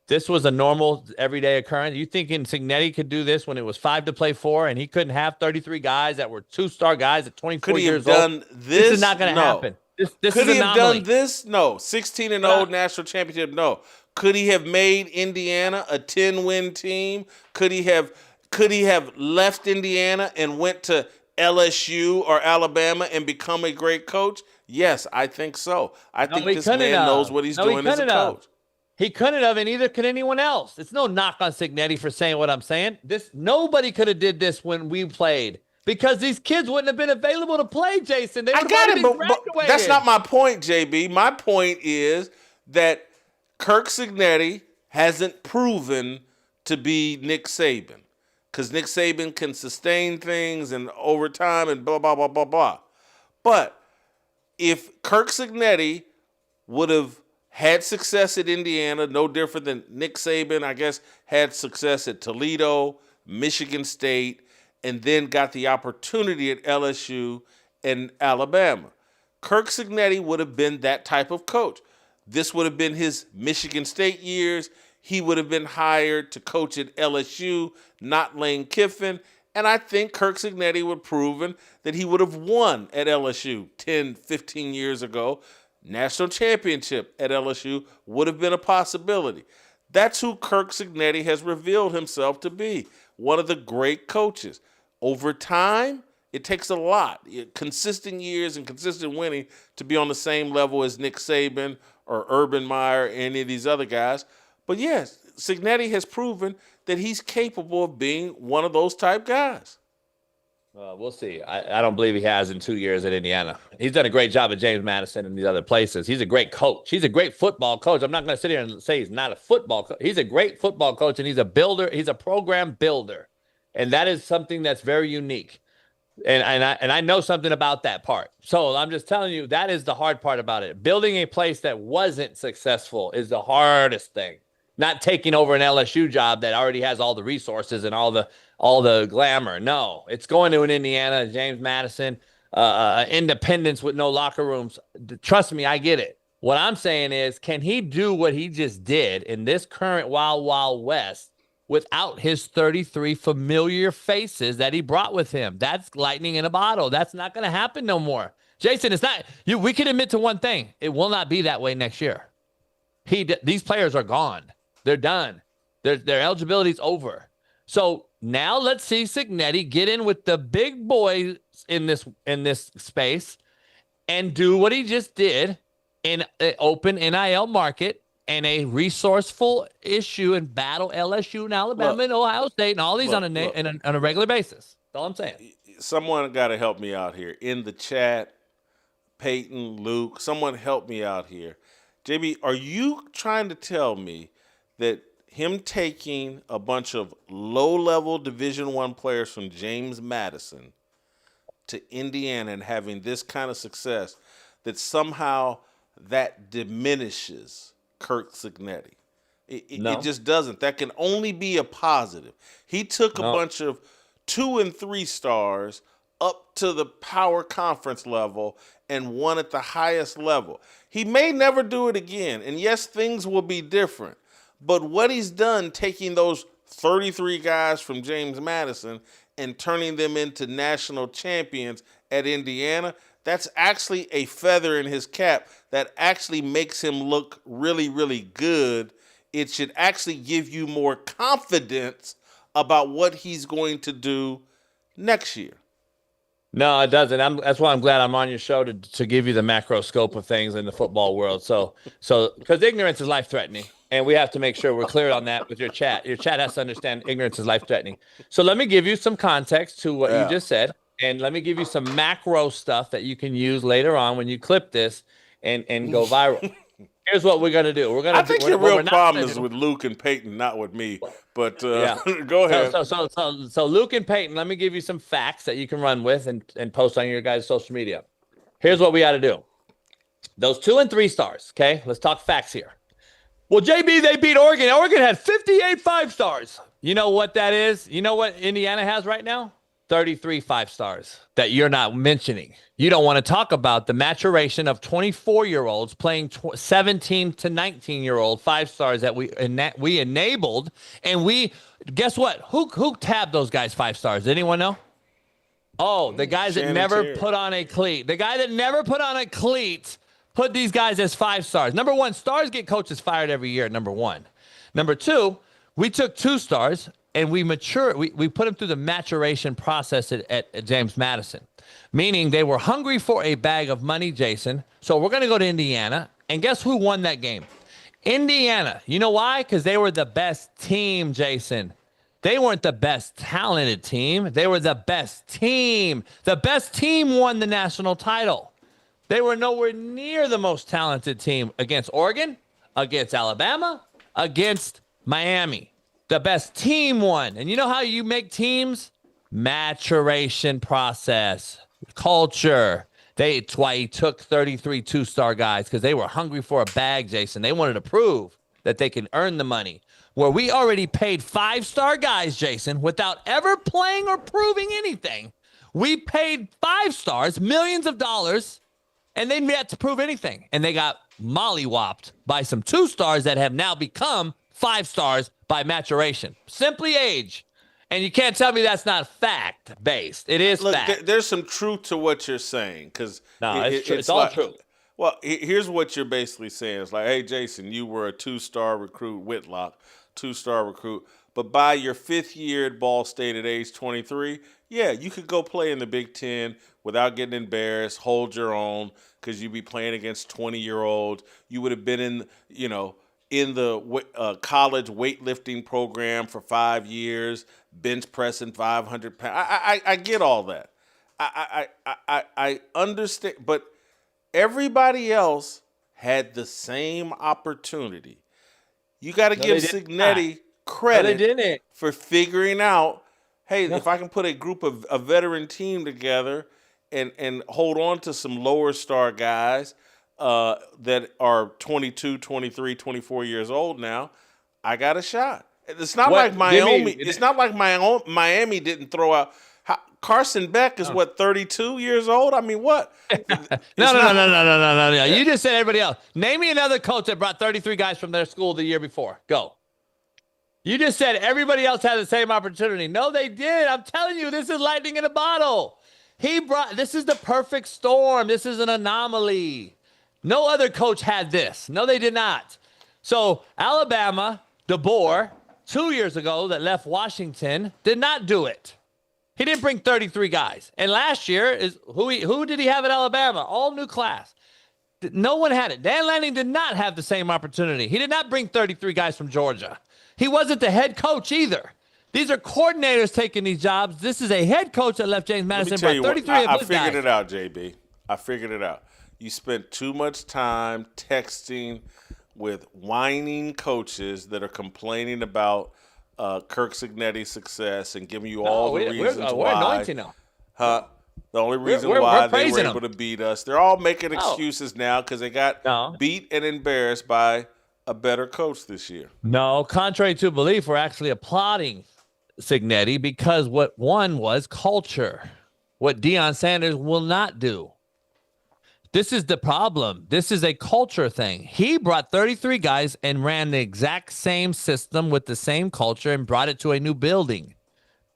this was a normal, everyday occurrence? You thinking Cignetti could do this when it was 5 to play 4 and he couldn't have 33 guys that were 2-star guys at 24 years old? Could he have done this? This is not going to happen. This could is he have done this? No. 16-0 national championship? No. Could he have made Indiana a 10-win team? Could he have left Indiana and went to LSU or Alabama and become a great coach? Yes, I think so. I think this man knows what he's doing as a coach. He couldn't have, and neither could anyone else. It's no knock on Cignetti for saying what I'm saying. Nobody could have did this when we played because these kids wouldn't have been available to play, Jason. They would have already been graduated. But that's not my point, JB. My point is that Kirk Cignetti hasn't proven to be Nick Saban because Nick Saban can sustain things and overtime and blah, blah, blah, blah, blah. But if Kirk Cignetti would have had success at Indiana, no different than Nick Saban, I guess, had success at Toledo, Michigan State, and then got the opportunity at LSU and Alabama. Kirk Cignetti would have been that type of coach. This would have been his Michigan State years. He would have been hired to coach at LSU, not Lane Kiffin. And I think Kirk Cignetti would have proven that he would have won at LSU 10, 15 years ago. National championship at LSU would have been a possibility. That's who Kirk Cignetti has revealed himself to be, one of the great coaches. Over time, it takes a lot, consistent years and consistent winning to be on the same level as Nick Saban or Urban Meyer or any of these other guys. But yes, Cignetti has proven that he's capable of being one of those type guys. We'll see. I don't believe he has in 2 years at Indiana. He's done a great job at James Madison and these other places. He's a great coach. He's a great football coach. I'm not going to sit here and say he's not a football coach. He's a great football coach, and he's a builder. He's a program builder, and that is something that's very unique. And I know something about that part. So I'm just telling you, that is the hard part about it. Building a place that wasn't successful is the hardest thing. Not taking over an LSU job that already has all the resources and all the glamour. No, it's going to an Indiana, James Madison, independence with no locker rooms. Trust me, I get it. What I'm saying is, can he do what he just did in this current Wild Wild West without his 33 familiar faces that he brought with him. That's lightning in a bottle. That's not going to happen no more. Jason, it's not you. We can admit to one thing. It will not be that way next year. These players are gone. They're done. Their eligibility is over. So now let's see Cignetti get in with the big boys in this space and do what he just did in an open NIL market and a resourceful issue and battle LSU and Alabama and Ohio State and all these on a regular basis. That's all I'm saying. Someone got to help me out here in the chat. Peyton, Luke, someone help me out here. JB, are you trying to tell me that him taking a bunch of low-level Division I players from James Madison to Indiana and having this kind of success, that somehow that diminishes Kirk Cignetti? It just doesn't. That can only be a positive. He took a bunch of 2 and 3 stars up to the power conference level and won at the highest level. He may never do it again, and yes, things will be different. But what he's done, taking those 33 guys from James Madison and turning them into national champions at Indiana, that's actually a feather in his cap that actually makes him look really, really good. It should actually give you more confidence about what he's going to do next year. No, it doesn't. That's why I'm glad I'm on your show to give you the macro scope of things in the football world. So because ignorance is life-threatening, and we have to make sure we're clear on that with your chat. Your chat has to understand ignorance is life-threatening. So let me give you some context to what you just said, and let me give you some macro stuff that you can use later on when you clip this and go viral. Here's what we're gonna do. I think your real problem is with Luke and Peyton, not with me. But go ahead. So Luke and Peyton, let me give you some facts that you can run with and post on your guys' social media. Here's what we got to do. Those 2 and 3 stars. Okay, let's talk facts here. Well, JB, they beat Oregon. Oregon had 58 5-stars. You know what that is? You know what Indiana has right now? 33 5-stars that you're not mentioning. You don't want to talk about the maturation of 24-year-olds playing 17 to 19-year-old 5-stars that we enabled, and we guess what? Who tabbed those guys 5-stars? Anyone know? Oh, the guys that never put on a cleat. The guy that never put on a cleat put these guys as 5-stars. Number one, stars get coaches fired every year. Number one. Number two, we took 2 stars. And we put them through the maturation process at James Madison, meaning they were hungry for a bag of money, Jason. So we're going to go to Indiana. And guess who won that game? Indiana. You know why? Because they were the best team, Jason. They weren't the best talented team. They were the best team. The best team won the national title. They were nowhere near the most talented team against Oregon, against Alabama, against Miami. The best team won. And you know how you make teams? Maturation process, culture. That's why he took 33 2-star guys, because they were hungry for a bag, Jason. They wanted to prove that they can earn the money. Where we already paid 5-star guys, Jason, without ever playing or proving anything. We paid 5 stars, millions of dollars, and they yet to prove anything. And they got mollywopped by some 2-stars that have now become 5-stars by maturation. Simply age. And you can't tell me that's not fact-based. It is fact. There's some truth to what you're saying. Because it's all true. Well, here's what you're basically saying. It's like, hey, Jason, you were a 2-star recruit, Whitlock, 2-star recruit. But by your 5th year at Ball State at age 23, yeah, you could go play in the Big Ten without getting embarrassed, hold your own, because you'd be playing against 20-year-olds. You would have been in the college weightlifting program for 5 years, bench pressing 500 pounds. I get all that. I understand, but everybody else had the same opportunity. You got to give Cignetti credit for figuring out, hey, if I can put a group of a veteran team together and hold on to some lower star guys that are 22, 23, 24 years old now, I got a shot. It's not like Miami. It's not like Miami didn't throw out. Carson Beck is 32 years old. I mean, what? No. You just said everybody else. Name me another coach that brought 33 guys from their school the year before. Go. You just said everybody else had the same opportunity. No, they did. I'm telling you, this is lightning in a bottle. This is the perfect storm. This is an anomaly. No other coach had this. No, they did not. So Alabama, DeBoer, 2 years ago that left Washington, did not do it. He didn't bring 33 guys. And last year, who did he have at Alabama? All new class. No one had it. Dan Lanning did not have the same opportunity. He did not bring 33 guys from Georgia. He wasn't the head coach either. These are coordinators taking these jobs. This is a head coach that left James Madison by 33 of his guys. I figured it out, JB. I figured it out. You spent too much time texting with whining coaches that are complaining about Kirk Cignetti's success and giving you all the reasons why. We're anointing them. The only reason why they were able to beat us. They're all making excuses now because they got beat and embarrassed by a better coach this year. No, contrary to belief, we're actually applauding Cignetti because what won was culture. What Deion Sanders will not do. This is the problem. This is a culture thing. He brought 33 guys and ran the exact same system with the same culture and brought it to a new building.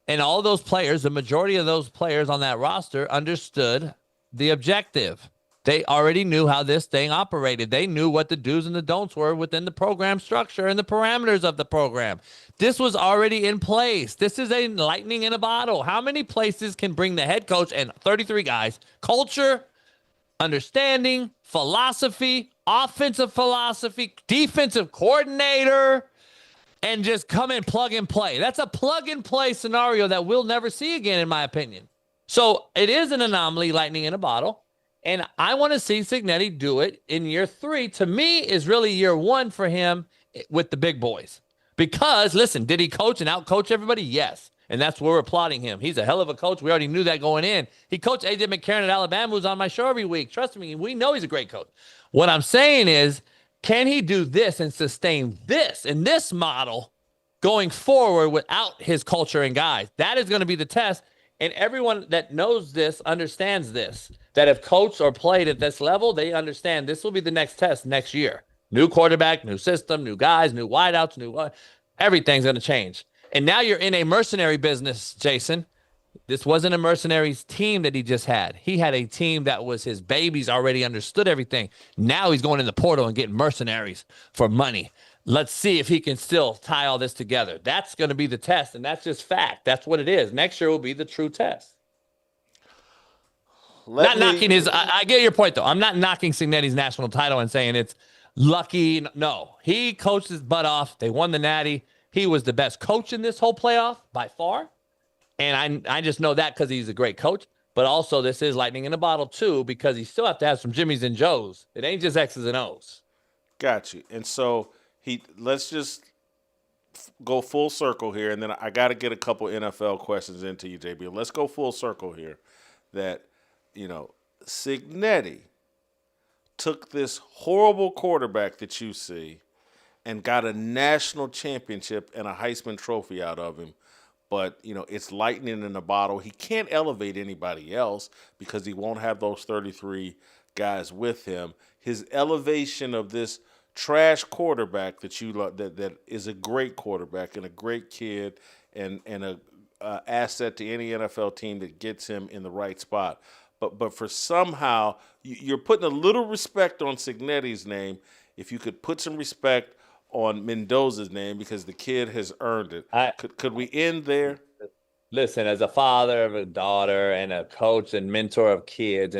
And all those players, the majority of those players on that roster understood the objective. They already knew how this thing operated. They knew what the do's and the don'ts were within the program structure and the parameters of the program. This was already in place. This is a lightning in a bottle. How many places can bring the head coach and 33 guys, culture, understanding, philosophy, offensive philosophy, defensive coordinator, and just come and plug and play? That's a plug and play scenario that we'll never see again, in my opinion. So it is an anomaly, lightning in a bottle. And I want to see Cignetti do it in year 3. To me, is really year 1 for him with the big boys. Because, listen, did he coach and out-coach everybody? Yes. And that's where we're applauding him. He's a hell of a coach. We already knew that going in. He coached A.J. McCarron at Alabama, who's on my show every week. Trust me, we know he's a great coach. What I'm saying is, can he do this and sustain this in this model going forward without his culture and guys? That is going to be the test. And everyone that knows this understands this, that have coached or played at this level, they understand this will be the next test next year. New quarterback, new system, new guys, new wideouts, everything's going to change. And now you're in a mercenary business, Jason. This wasn't a mercenaries team that he just had. He had a team that was his babies, already understood everything. Now he's going in the portal and getting mercenaries for money. Let's see if he can still tie all this together. That's going to be the test, and that's just fact. That's what it is. Next year will be the true test. I get your point, though. I'm not knocking Cignetti's national title and saying it's lucky. No, he coached his butt off. They won the Natty. He was the best coach in this whole playoff by far. And I just know that because he's a great coach. But also, this is lightning in a bottle, too, because you still have to have some Jimmies and Joes. It ain't just X's and O's. Got you. And so let's just go full circle here, and then I got to get a couple NFL questions into you, JB. Let's go full circle here. That, Cignetti took this horrible quarterback that you see and got a national championship and a Heisman Trophy out of him. But, it's lightning in a bottle. He can't elevate anybody else because he won't have those 33 guys with him. His elevation of this trash quarterback that that is a great quarterback and a great kid and a asset to any NFL team that gets him in the right spot. But for somehow you're putting a little respect on Cignetti's name. If you could put some respect on Mendoza's name because the kid has earned it. Could we end there? Listen, as a father of a daughter and a coach and mentor of kids,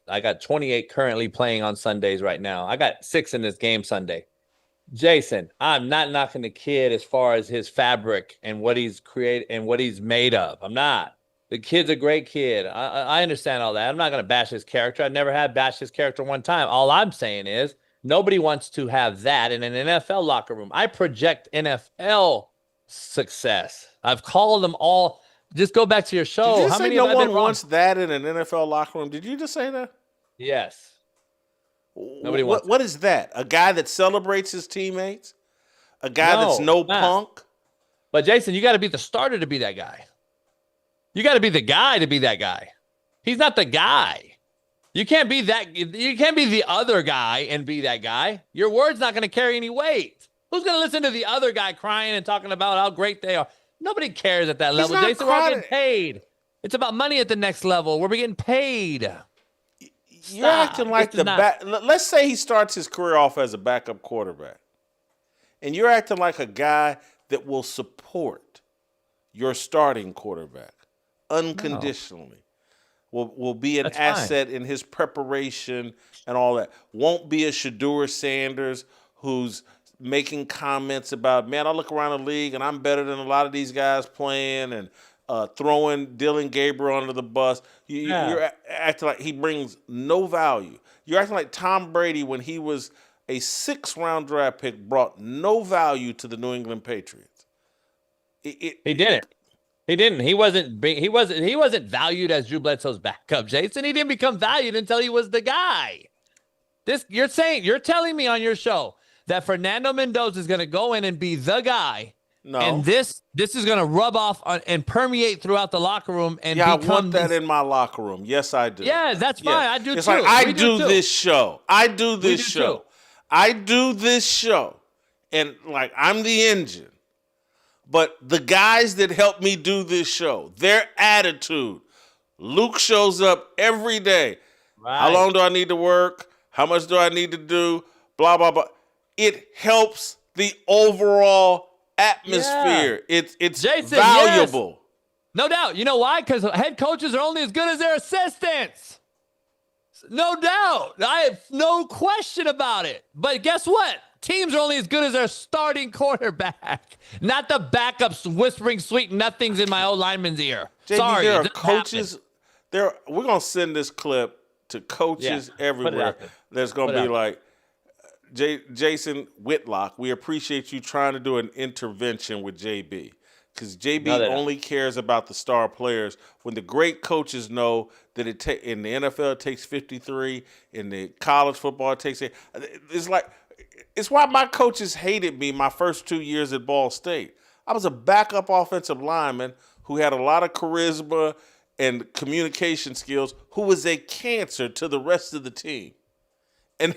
I got 28 currently playing on Sundays right now. I got 6 in this game Sunday. Jason, I'm not knocking the kid as far as his fabric and what he's created and what he's made of. I'm not. The kid's a great kid. I understand all that. I'm not going to bash his character. I never had bashed his character one time. All I'm saying is nobody wants to have that in an NFL locker room. I project NFL success. I've called them all. Just go back to your show. Did you say no one wants that in an NFL locker room? Did you just say that? Yes. Nobody wants. What is that? A guy that celebrates his teammates? A guy that's no punk? But Jason, you got to be the starter to be that guy. You got to be the guy to be that guy. He's not the guy. You can't be that. You can't be the other guy and be that guy. Your word's not going to carry any weight. Who's going to listen to the other guy crying and talking about how great they are? Nobody cares at that He's level. not Jason, we're all crying. getting paid. It's about money at the next level. We're getting paid. You're acting like the back. Let's say he starts his career off as a backup quarterback, and you're acting like a guy that will support your starting quarterback unconditionally. Will be an asset in his preparation and all that. Won't be a Shedeur Sanders who's making comments about, man, I look around the league and I'm better than a lot of these guys playing, and throwing Dylan Gabriel under the bus. You're acting like he brings no value. You're acting like Tom Brady when he was a 6th-round draft pick brought no value to the New England Patriots. He didn't. He didn't. He wasn't valued as Drew Bledsoe's backup, Jason. He didn't become valued until he was the guy. You're telling me on your show that Fernando Mendoza is going to go in and be the guy. No. And this is going to rub off and permeate throughout the locker room and I become want that in my locker room. Yes, I do. Yeah, that's fine. I do it's too. Like I do this show. I do this show. Too. I do this show. And like I'm the engine. But the guys that help me do this show, their attitude. Luke shows up every day. Right. How long do I need to work? How much do I need to do? Blah, blah, blah. It helps the overall atmosphere. Yeah. It's Jason, valuable. Yes. No doubt. You know why? Because head coaches are only as good as their assistants. No doubt. I have no question about it. But guess what? Teams are only as good as their starting quarterback, not the backups whispering sweet nothings in my old lineman's ear. JB, Sorry, there are coaches. We're gonna send this clip to coaches everywhere. There's gonna be like, Jason Whitlock, we appreciate you trying to do an intervention with JB, because JB only cares about the star players. When the great coaches know that in the NFL it takes 53, in the college football it takes 8. It's why my coaches hated me my first 2 years at Ball State. I was a backup offensive lineman who had a lot of charisma and communication skills, who was a cancer to the rest of the team. And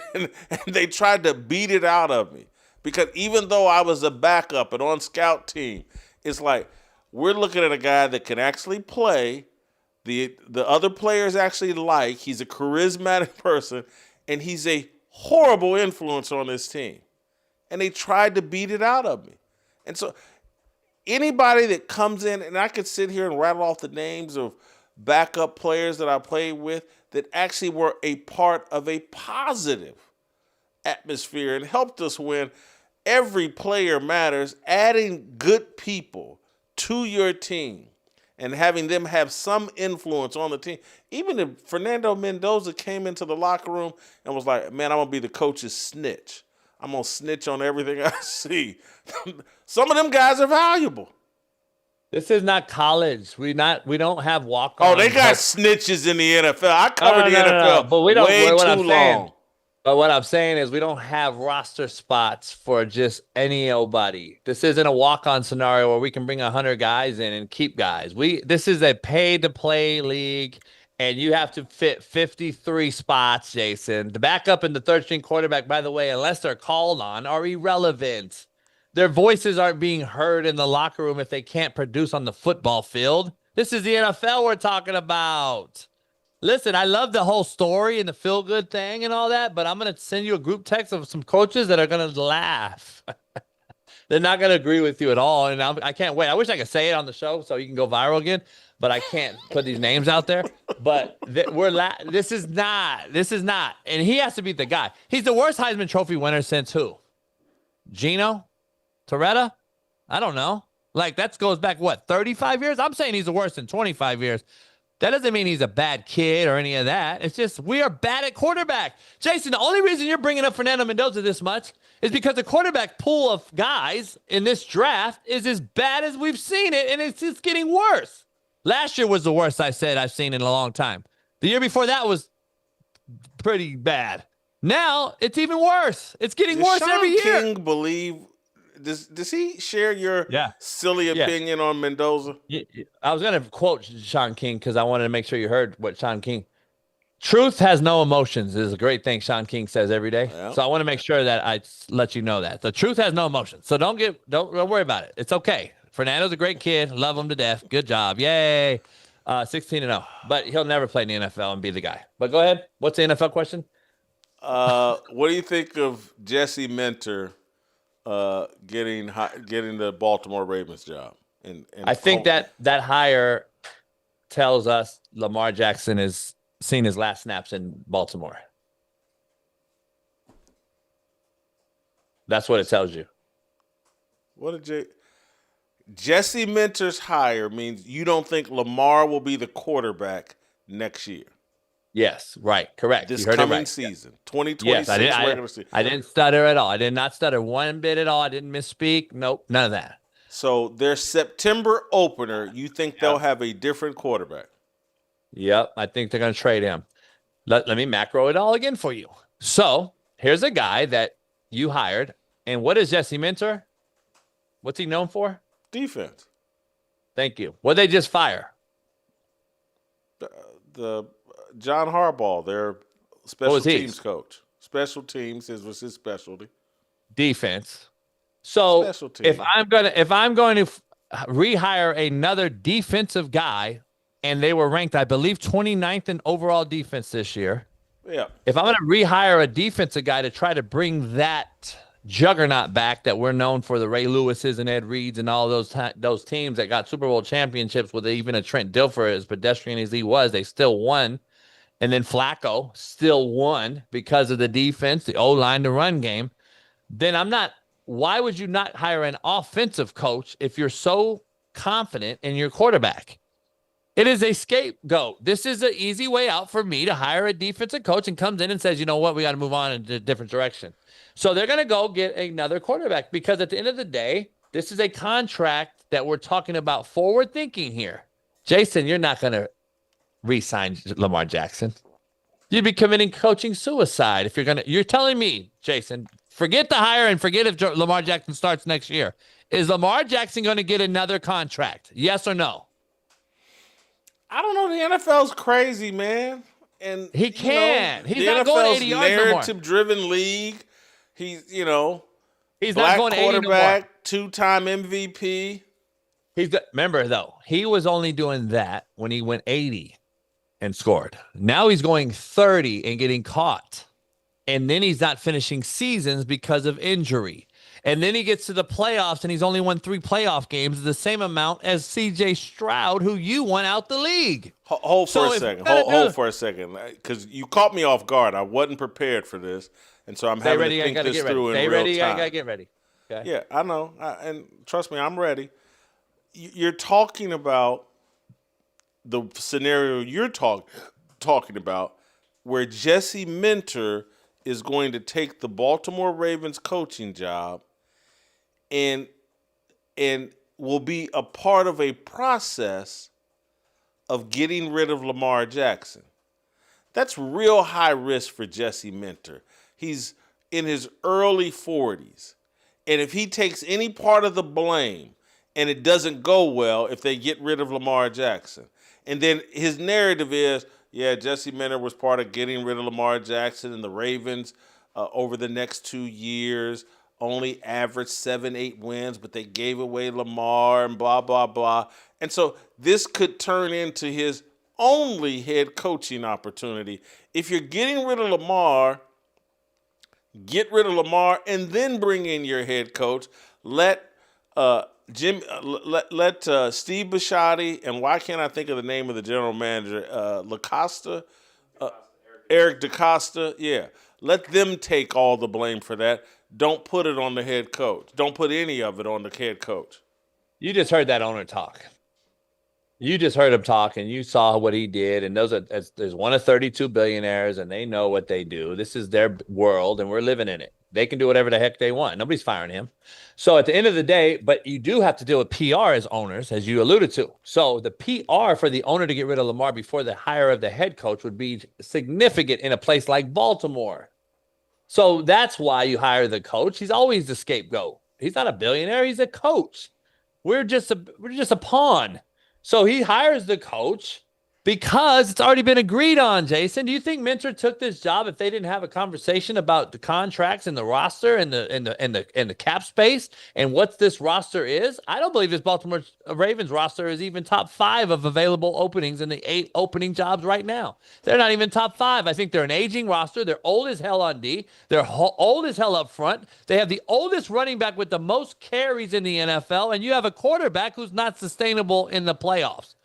they tried to beat it out of me, because even though I was a backup and on scout team, it's like we're looking at a guy that can actually play, the other players actually like, he's a charismatic person, and he's a horrible influence on this team. And they tried to beat it out of me. And so anybody that comes in, and I could sit here and rattle off the names of backup players that I played with that actually were a part of a positive atmosphere and helped us win. Every player matters. Adding good people to your team and having them have some influence on the team. Even if Fernando Mendoza came into the locker room and was like, man, I'm going to be the coach's snitch. I'm going to snitch on everything I see. Some of them guys are valuable. This is not college. We don't have walk-ons. Oh, they got snitches in the NFL. I covered the NFL but we don't, way what too I'm long. Saying, but what I'm saying is we don't have roster spots for just any nobody. This isn't a walk-on scenario where we can bring 100 guys in and keep guys. This is a pay-to-play league, and you have to fit 53 spots, Jason. The backup and the third-string quarterback, by the way, unless they're called on, are irrelevant. Their voices aren't being heard in the locker room if they can't produce on the football field. This is the NFL we're talking about. Listen, I love the whole story and the feel-good thing and all that, but I'm going to send you a group text of some coaches that are going to laugh. They're not going to agree with you at all, and I can't wait. I wish I could say it on the show so you can go viral again, but I can't put these names out there. But this is not. And he has to be the guy. He's the worst Heisman Trophy winner since who? Gino? Toretta? I don't know. Like, that goes back, 35 years? I'm saying he's the worst in 25 years. That doesn't mean he's a bad kid or any of that. It's just we are bad at quarterback. Jason, the only reason you're bringing up Fernando Mendoza this much is because the quarterback pool of guys in this draft is as bad as we've seen it, and it's just getting worse. Last year was the worst I've seen in a long time. The year before that was pretty bad. Now it's even worse. It's getting worse every year. Does he share your silly opinion on Mendoza? I was going to quote Sean King because I wanted to make sure you heard what Sean King. Truth has no emotions is a great thing Sean King says every day. Yeah. So I want to make sure that I let you know that. The truth has no emotions. So don't worry about it. It's okay. Fernando's a great kid. Love him to death. Good job. Yay. 16-0. But he'll never play in the NFL and be the guy. But go ahead. What's the NFL question? What do you think of Jesse Minter getting the Baltimore Ravens job? I think that hire tells us Lamar Jackson is seen his last snaps in Baltimore. That's what it tells you. What did Jesse Minter's hire means you don't think Lamar will be the quarterback next year? Yes, right, correct. This you heard coming it right. season, 2026 regular season. I didn't stutter at all. I did not stutter one bit at all. I didn't misspeak. Nope, none of that. So their September opener, you think they'll have a different quarterback? Yep, I think they're going to trade him. Let me macro it all again for you. So here's a guy that you hired. And what is Jesse Minter? What's he known for? Defense. Thank you. What they just fire? The John Harbaugh, their special teams coach. Special teams was his specialty. Defense. So Special teams. if I'm going to rehire another defensive guy, and they were ranked, I believe, 29th in overall defense this year. Yeah. If I'm going to rehire a defensive guy to try to bring that juggernaut back that we're known for, the Ray Lewises and Ed Reeds and all those teams that got Super Bowl championships with even a Trent Dilfer, as pedestrian as he was, they still won. And then Flacco still won because of the defense, the O-line, the run game. Then why would you not hire an offensive coach if you're so confident in your quarterback? It is a scapegoat. This is an easy way out for me to hire a defensive coach and comes in and says, you know what, we got to move on in a different direction. So they're going to go get another quarterback because at the end of the day, this is a contract that we're talking about forward thinking here. Jason, you're not going to re-sign Lamar Jackson. You'd be committing coaching suicide if you're telling me, Jason, forget the hire and forget if Lamar Jackson starts next year. Is Lamar Jackson going to get another contract? Yes or no? I don't know. The NFL's crazy, man. And he can't. He's not NFL's going 80 yards no more. Narrative-driven league. He's He's black not going 80 no more. quarterback, two-time MVP. Remember, though, he was only doing that when he went 80 and scored. Now he's going 30 and getting caught. And then he's not finishing seasons because of injury. And then he gets to the playoffs and he's only won 3 playoff games, the same amount as C.J. Stroud, who you won out the league. Hold for a second, because you caught me off guard. I wasn't prepared for this, and so I'm having to think this through in real time. I gotta get ready. Okay. Yeah, I know, and trust me, I'm ready. You're talking about the scenario you're talking about, where Jesse Minter is going to take the Baltimore Ravens coaching job and will be a part of a process of getting rid of Lamar Jackson. That's real high risk for Jesse Minter. He's in his early 40s. And if he takes any part of the blame and it doesn't go well if they get rid of Lamar Jackson, and then his narrative is, yeah, Jesse Minter was part of getting rid of Lamar Jackson, and the Ravens over the next 2 years only averaged 7-8 wins, but they gave away Lamar and blah, blah, blah. And so this could turn into his only head coaching opportunity. If you're getting rid of Lamar, get rid of Lamar and then bring in your head coach. Let Steve Bisciotti, and why can't I think of the name of the general manager? Eric DaCosta. Yeah. Let them take all the blame for that. Don't put it on the head coach. Don't put any of it on the head coach. You just heard that owner talk. You just heard him talk, and you saw what he did. And there's one of 32 billionaires, and they know what they do. This is their world, and we're living in it. They can do whatever the heck they want. Nobody's firing him. So at the end of the day, but you do have to deal with PR as owners, as you alluded to. So the PR for the owner to get rid of Lamar before the hire of the head coach would be significant in a place like Baltimore. So that's why you hire the coach. He's always the scapegoat. He's not a billionaire. He's a coach. We're just a pawn. So he hires the coach. Because it's already been agreed on, Jason. Do you think Minter took this job if they didn't have a conversation about the contracts and the roster and the cap space and what this roster is? I don't believe this Baltimore Ravens roster is even top 5 of available openings in the 8 opening jobs right now. They're not even top 5. I think they're an aging roster. They're old as hell on D. They're old as hell up front. They have the oldest running back with the most carries in the NFL, and you have a quarterback who's not sustainable in the playoffs.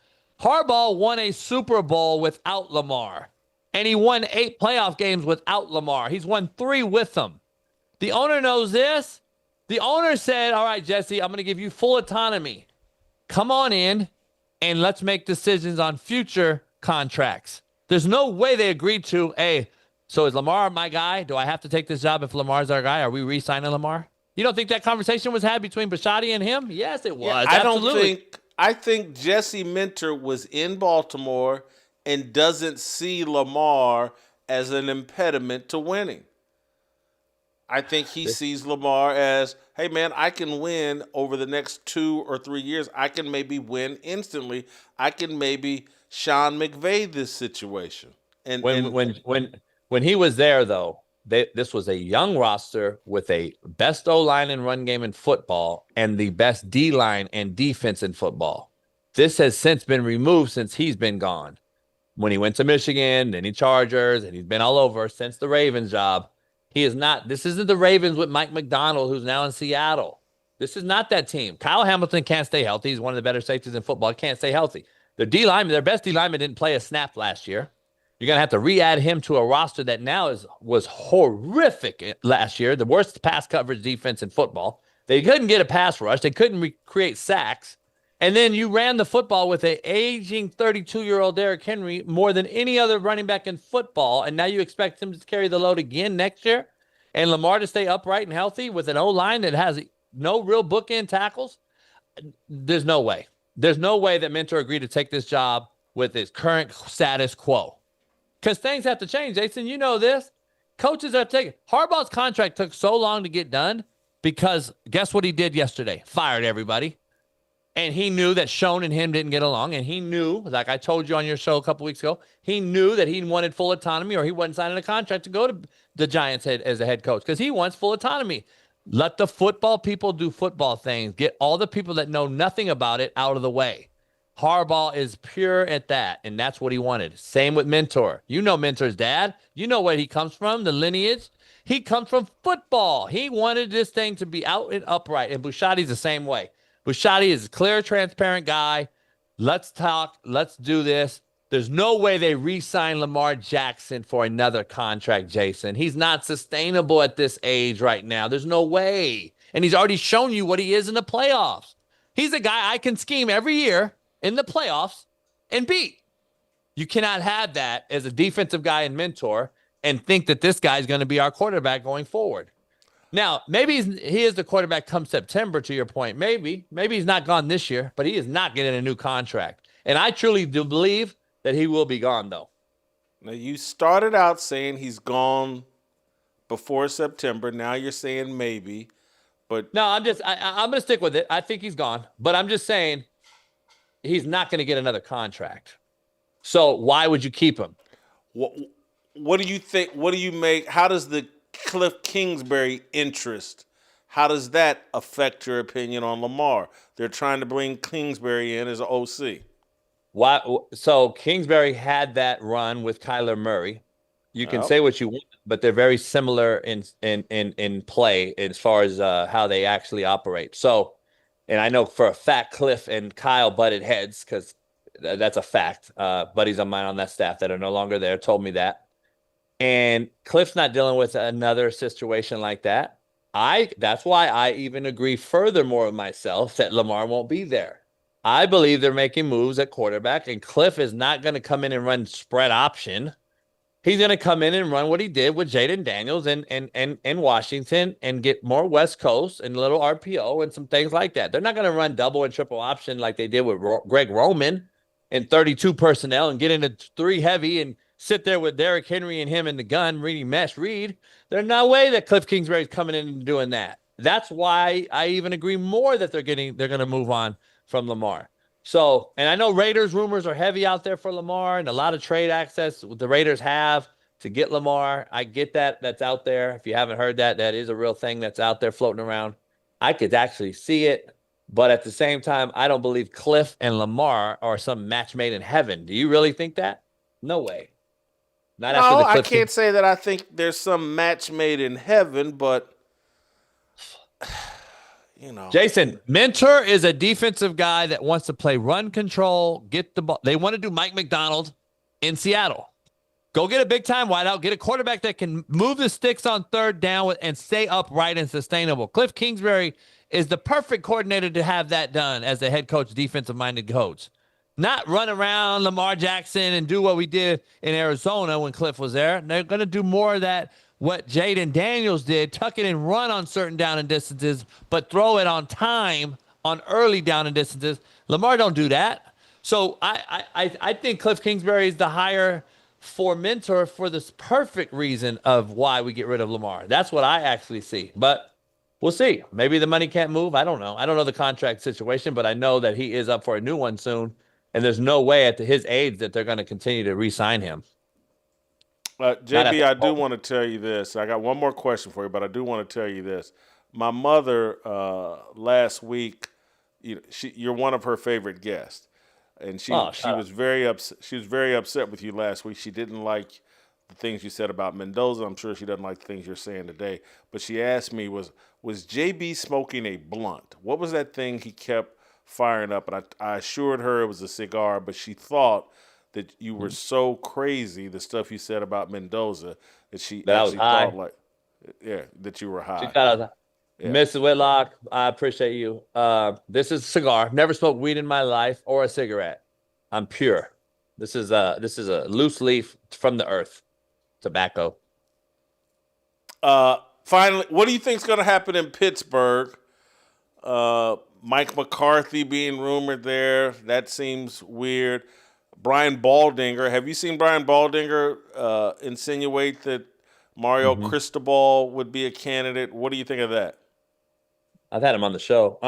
Harbaugh won a Super Bowl without Lamar, and he won 8 playoff games without Lamar. He's won 3 with them. The owner knows this. The owner said, all right, Jesse, I'm going to give you full autonomy. Come on in, and let's make decisions on future contracts. There's no way they agreed to, hey, so is Lamar my guy? Do I have to take this job if Lamar's our guy? Are we re-signing Lamar? You don't think that conversation was had between Bisciotti and him? Yes, it was. Yeah, I think Jesse Minter was in Baltimore and doesn't see Lamar as an impediment to winning. I think he sees Lamar as, hey, man, I can win over the next 2 or 3 years. I can maybe win instantly. I can maybe Sean McVay this situation. And when he was there, though, this was a young roster with a best O-line and run game in football and the best D-line and defense in football. This has since been removed since he's been gone. When he went to Michigan, then he Chargers, and he's been all over since the Ravens job. He is not. This isn't the Ravens with Mike McDonald, who's now in Seattle. This is not that team. Kyle Hamilton can't stay healthy. He's one of the better safeties in football. He can't stay healthy. Their D-lineman, their best D-lineman didn't play a snap last year. You're going to have to re-add him to a roster that now was horrific last year, the worst pass coverage defense in football. They couldn't get a pass rush. They couldn't create sacks. And then you ran the football with an aging 32-year-old Derrick Henry more than any other running back in football, and now you expect him to carry the load again next year and Lamar to stay upright and healthy with an O-line that has no real bookend tackles? There's no way. There's no way that Minter agreed to take this job with his current status quo. Because things have to change, Jason. You know this. Coaches are taking. Harbaugh's contract took so long to get done because guess what he did yesterday? Fired everybody. And he knew that Schoen and him didn't get along. And he knew, like I told you on your show a couple weeks ago, he knew that he wanted full autonomy or he wasn't signing a contract to go to the Giants as a head coach because he wants full autonomy. Let the football people do football things. Get all the people that know nothing about it out of the way. Harbaugh is pure at that, and that's what he wanted. Same with Mentor. You know Mentor's dad. You know where he comes from, the lineage. He comes from football. He wanted this thing to be out and upright, and Bisciotti's the same way. Bisciotti is a clear, transparent guy. Let's talk. Let's do this. There's no way they re-sign Lamar Jackson for another contract, Jason. He's not sustainable at this age right now. There's no way. And he's already shown you what he is in the playoffs. He's a guy I can scheme every year in the playoffs and beat. You cannot have that as a defensive guy and mentor and think that this guy is going to be our quarterback going forward. Now, maybe he is the quarterback come September, to your point. Maybe he's not gone this year, but he is not getting a new contract. And I truly do believe that he will be gone, though. Now, you started out saying he's gone before September. Now you're saying maybe. But no, I'm going to stick with it. I think he's gone. But I'm just saying he's not going to get another contract. So why would you keep him? What do you think? What do you make? How does the Kliff Kingsbury interest, how does that affect your opinion on Lamar? They're trying to bring Kingsbury in as an OC. Why? So Kingsbury had that run with Kyler Murray. You can say what you want, but they're very similar in play as far as how they actually operate. So, and I know for a fact Kliff and Kyle butted heads because that's a fact. Buddies of mine on that staff that are no longer there told me that. And Kliff's not dealing with another situation like that. That's why I even agree furthermore with myself that Lamar won't be there. I believe they're making moves at quarterback, and Kliff is not going to come in and run spread option. He's going to come in and run what he did with Jaden Daniels and Washington and get more West Coast and a little RPO and some things like that. They're not going to run double and triple option like they did with Greg Roman and 32 personnel and get into 3 heavy and sit there with Derrick Henry and him in the gun reading mesh read. There's no way that Kliff Kingsbury is coming in and doing that. That's why I even agree more that they're going to move on from Lamar. So, and I know Raiders rumors are heavy out there for Lamar, and a lot of trade access the Raiders have to get Lamar. I get that. That's out there. If you haven't heard that, that is a real thing that's out there floating around. I could actually see it, but at the same time, I don't believe Kliff and Lamar are some match made in heaven. Do you really think that? No way. Not after the I Kliff can't say that I think there's some match made in heaven, but Jason, Mentor is a defensive guy that wants to play run control, get the ball. They want to do Mike McDonald in Seattle. Go get a big-time wideout, get a quarterback that can move the sticks on third down and stay upright and sustainable. Kliff Kingsbury is the perfect coordinator to have that done as a head coach, defensive-minded coach. Not run around Lamar Jackson and do what we did in Arizona when Kliff was there. They're going to do more of that, what Jaden Daniels did, tuck it and run on certain down and distances, but throw it on time on early down and distances. Lamar don't do that. So I think Kliff Kingsbury is the hire for Mentor for this perfect reason of why we get rid of Lamar. That's what I actually see. But we'll see. Maybe the money can't move. I don't know. I don't know the contract situation, but I know that he is up for a new one soon. And there's no way at his age that they're going to continue to re-sign him. JB, I do want to tell you this. I got one more question for you, but I do want to tell you this. My mother last week, you're one of her favorite guests, and she was very upset. She was very upset with you last week. She didn't like the things you said about Mendoza. I'm sure she doesn't like the things you're saying today. But she asked me, was JB smoking a blunt? What was that thing he kept firing up? And I assured her it was a cigar, but she thought that you were so crazy, the stuff you said about Mendoza, that she actually thought that you were high. She thought I was high. Yeah. Mrs. Whitlock, I appreciate you. This is a cigar. Never smoked weed in my life or a cigarette. I'm pure. This is a loose leaf from the earth. Tobacco. Finally, what do you think is going to happen in Pittsburgh? Mike McCarthy being rumored there. That seems weird. Brian Baldinger. Have you seen Brian Baldinger insinuate that Mario Cristobal would be a candidate? What do you think of that? I've had him on the show.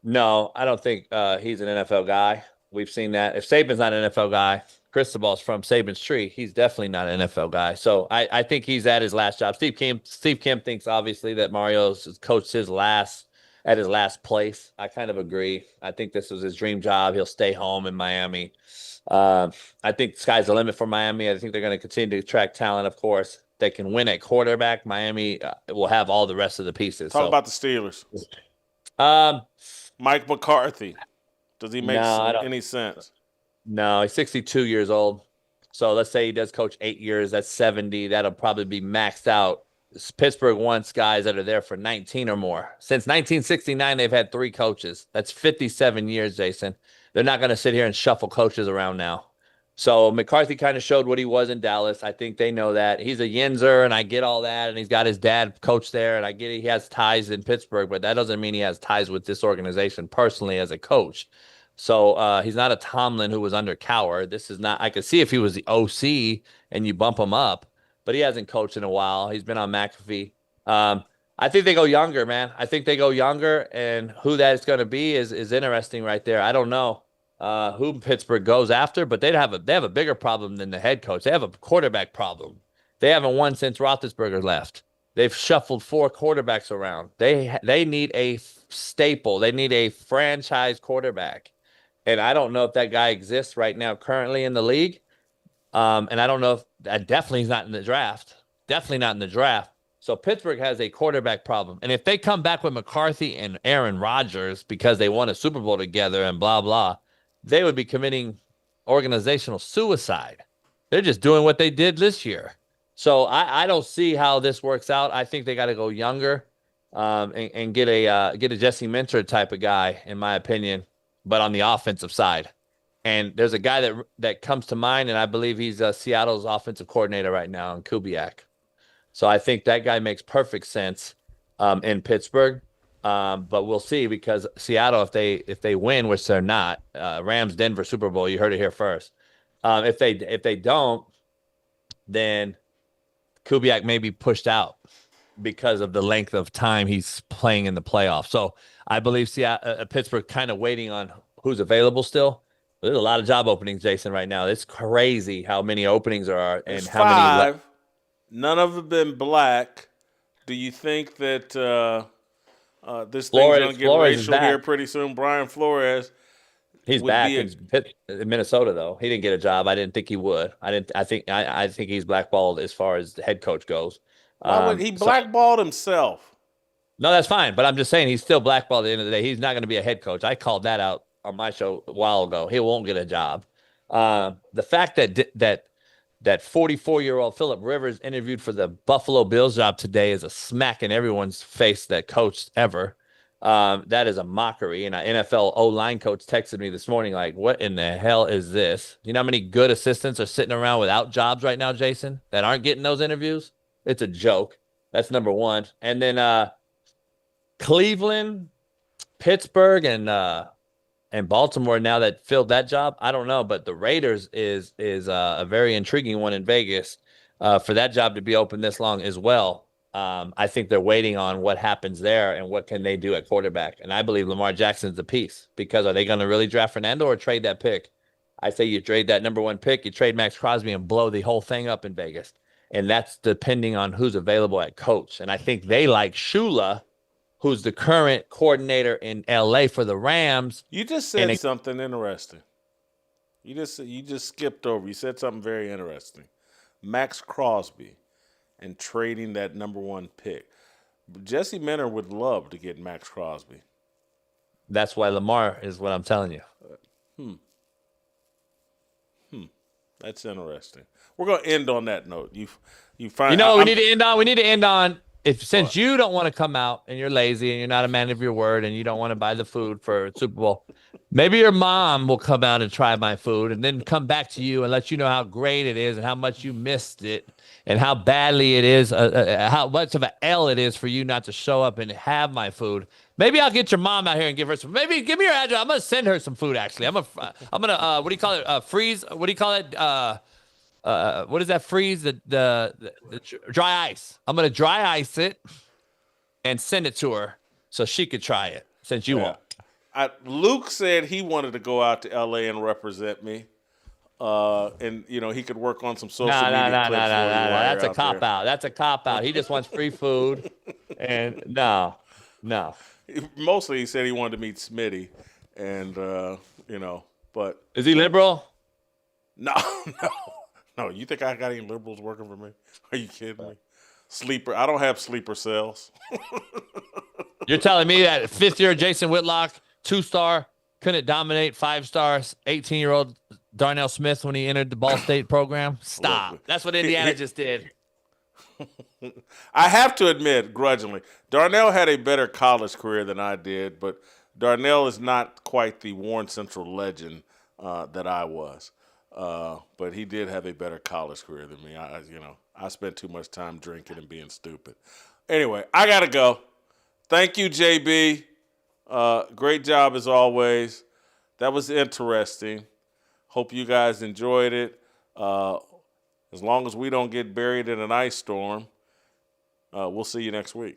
No, I don't think he's an NFL guy. We've seen that. If Saban's not an NFL guy, Cristobal's from Saban's tree. He's definitely not an NFL guy. So I think he's at his last job. Steve Kim thinks obviously that Mario's coached his last place. I kind of agree. I think this was his dream job. He'll stay home in Miami. I think the sky's the limit for Miami. I think they're going to continue to attract talent, of course. They can win at quarterback. Miami will have all the rest of the pieces. Talk about the Steelers. Mike McCarthy. Does he make any sense? No, he's 62 years old. So let's say he does coach 8 years. That's 70. That'll probably be maxed out. Pittsburgh wants guys that are there for 19 or more. Since 1969, they've had 3 coaches. That's 57 years, Jason. They're not going to sit here and shuffle coaches around now. So McCarthy kind of showed what he was in Dallas. I think they know that. He's a Yinzer, and I get all that, and he's got his dad coach there, and I get he has ties in Pittsburgh, but that doesn't mean he has ties with this organization personally as a coach. So he's not a Tomlin who was under Cowher. This is not – I could see if he was the OC and you bump him up, but he hasn't coached in a while. He's been on McAfee. I think they go younger, man. I think they go younger, and who that is going to be is interesting right there. I don't know who Pittsburgh goes after, but they have a bigger problem than the head coach. They have a quarterback problem. They haven't won since Roethlisberger left. They've shuffled 4 quarterbacks around. They need a staple. They need a franchise quarterback, and I don't know if that guy exists right now currently in the league. And I don't know if that definitely is not in the draft. Definitely not in the draft. So Pittsburgh has a quarterback problem. And if they come back with McCarthy and Aaron Rodgers because they won a Super Bowl together and blah, blah, they would be committing organizational suicide. They're just doing what they did this year. So I don't see how this works out. I think they got to go younger and get a Jesse Mentor type of guy, in my opinion, but on the offensive side. And there's a guy that comes to mind, and I believe he's Seattle's offensive coordinator right now in Kubiak. So I think that guy makes perfect sense in Pittsburgh. But we'll see, because Seattle, if they win, which they're not, Rams, Denver, Super Bowl, you heard it here first. If they don't, then Kubiak may be pushed out because of the length of time he's playing in the playoffs. So I believe Pittsburgh kind of waiting on who's available still. There's a lot of job openings, Jason, right now. It's crazy how many openings there are and There's how five. many. None of them have been black. Do you think that this thing's going to get racial here pretty soon? Brian Flores. He's back in Minnesota, though. He didn't get a job. I didn't think he would. I think he's blackballed as far as the head coach goes. Why would he blackballed himself? No, that's fine. But I'm just saying he's still blackballed at the end of the day. He's not going to be a head coach. I called that out on my show a while ago. He won't get a job. The fact that 44-year-old Phillip Rivers interviewed for the Buffalo Bills job today is a smack in everyone's face that coached ever. That is a mockery. And an NFL O-line coach texted me this morning, like, what in the hell is this? You know how many good assistants are sitting around without jobs right now, Jason, that aren't getting those interviews? It's a joke. That's number one. And then Cleveland, Pittsburgh, and Baltimore, now that filled that job, I don't know. But the Raiders is a very intriguing one in Vegas for that job to be open this long as well. I think they're waiting on what happens there and what can they do at quarterback. And I believe Lamar Jackson's the piece, because are they going to really draft Fernando or trade that pick? I say you trade that number one pick, you trade Max Crosby and blow the whole thing up in Vegas. And that's depending on who's available at coach. And I think they like Shula, who's the current coordinator in LA for the Rams. You just said something interesting. You just skipped over. You said something very interesting. Max Crosby and trading that number one pick. Jesse Minter would love to get Max Crosby. That's why Lamar is what I'm telling you. That's interesting. We're going to end on that note. You find. You know what we need to end on? We need to end on, since you don't want to come out and you're lazy and you're not a man of your word and you don't want to buy the food for Super Bowl, maybe your mom will come out and try my food and then come back to you and let you know how great it is and how much you missed it and how badly it is, how much of an L it is for you not to show up and have my food. Maybe I'll get your mom out here and give her some. Maybe give me your address. I'm gonna send her some food. Actually, I'm gonna what do you call it? Freeze. What do you call it? What is that? Freeze the dry ice. I'm gonna dry ice it and send it to her so she could try it. Since you won't. Luke said he wanted to go out to LA and represent me. And he could work on some social media clips. No. That's a cop out. That's a cop out. He just wants free food. And no. Mostly he said he wanted to meet Smitty, and but is he liberal? No. You think I got any liberals working for me? Are you kidding me? Sleeper. I don't have sleeper cells. You're telling me that fifth-year Jason Whitlock, 2-star, couldn't dominate 5-stars, 18-year-old Darnell Smith when he entered the Ball State program? Stop. That's what Indiana just did. I have to admit, grudgingly, Darnell had a better college career than I did, but Darnell is not quite the Warren Central legend that I was. But he did have a better college career than me. I spent too much time drinking and being stupid. Anyway, I got to go. Thank you, JB. Great job as always. That was interesting. Hope you guys enjoyed it. As long as we don't get buried in an ice storm, we'll see you next week.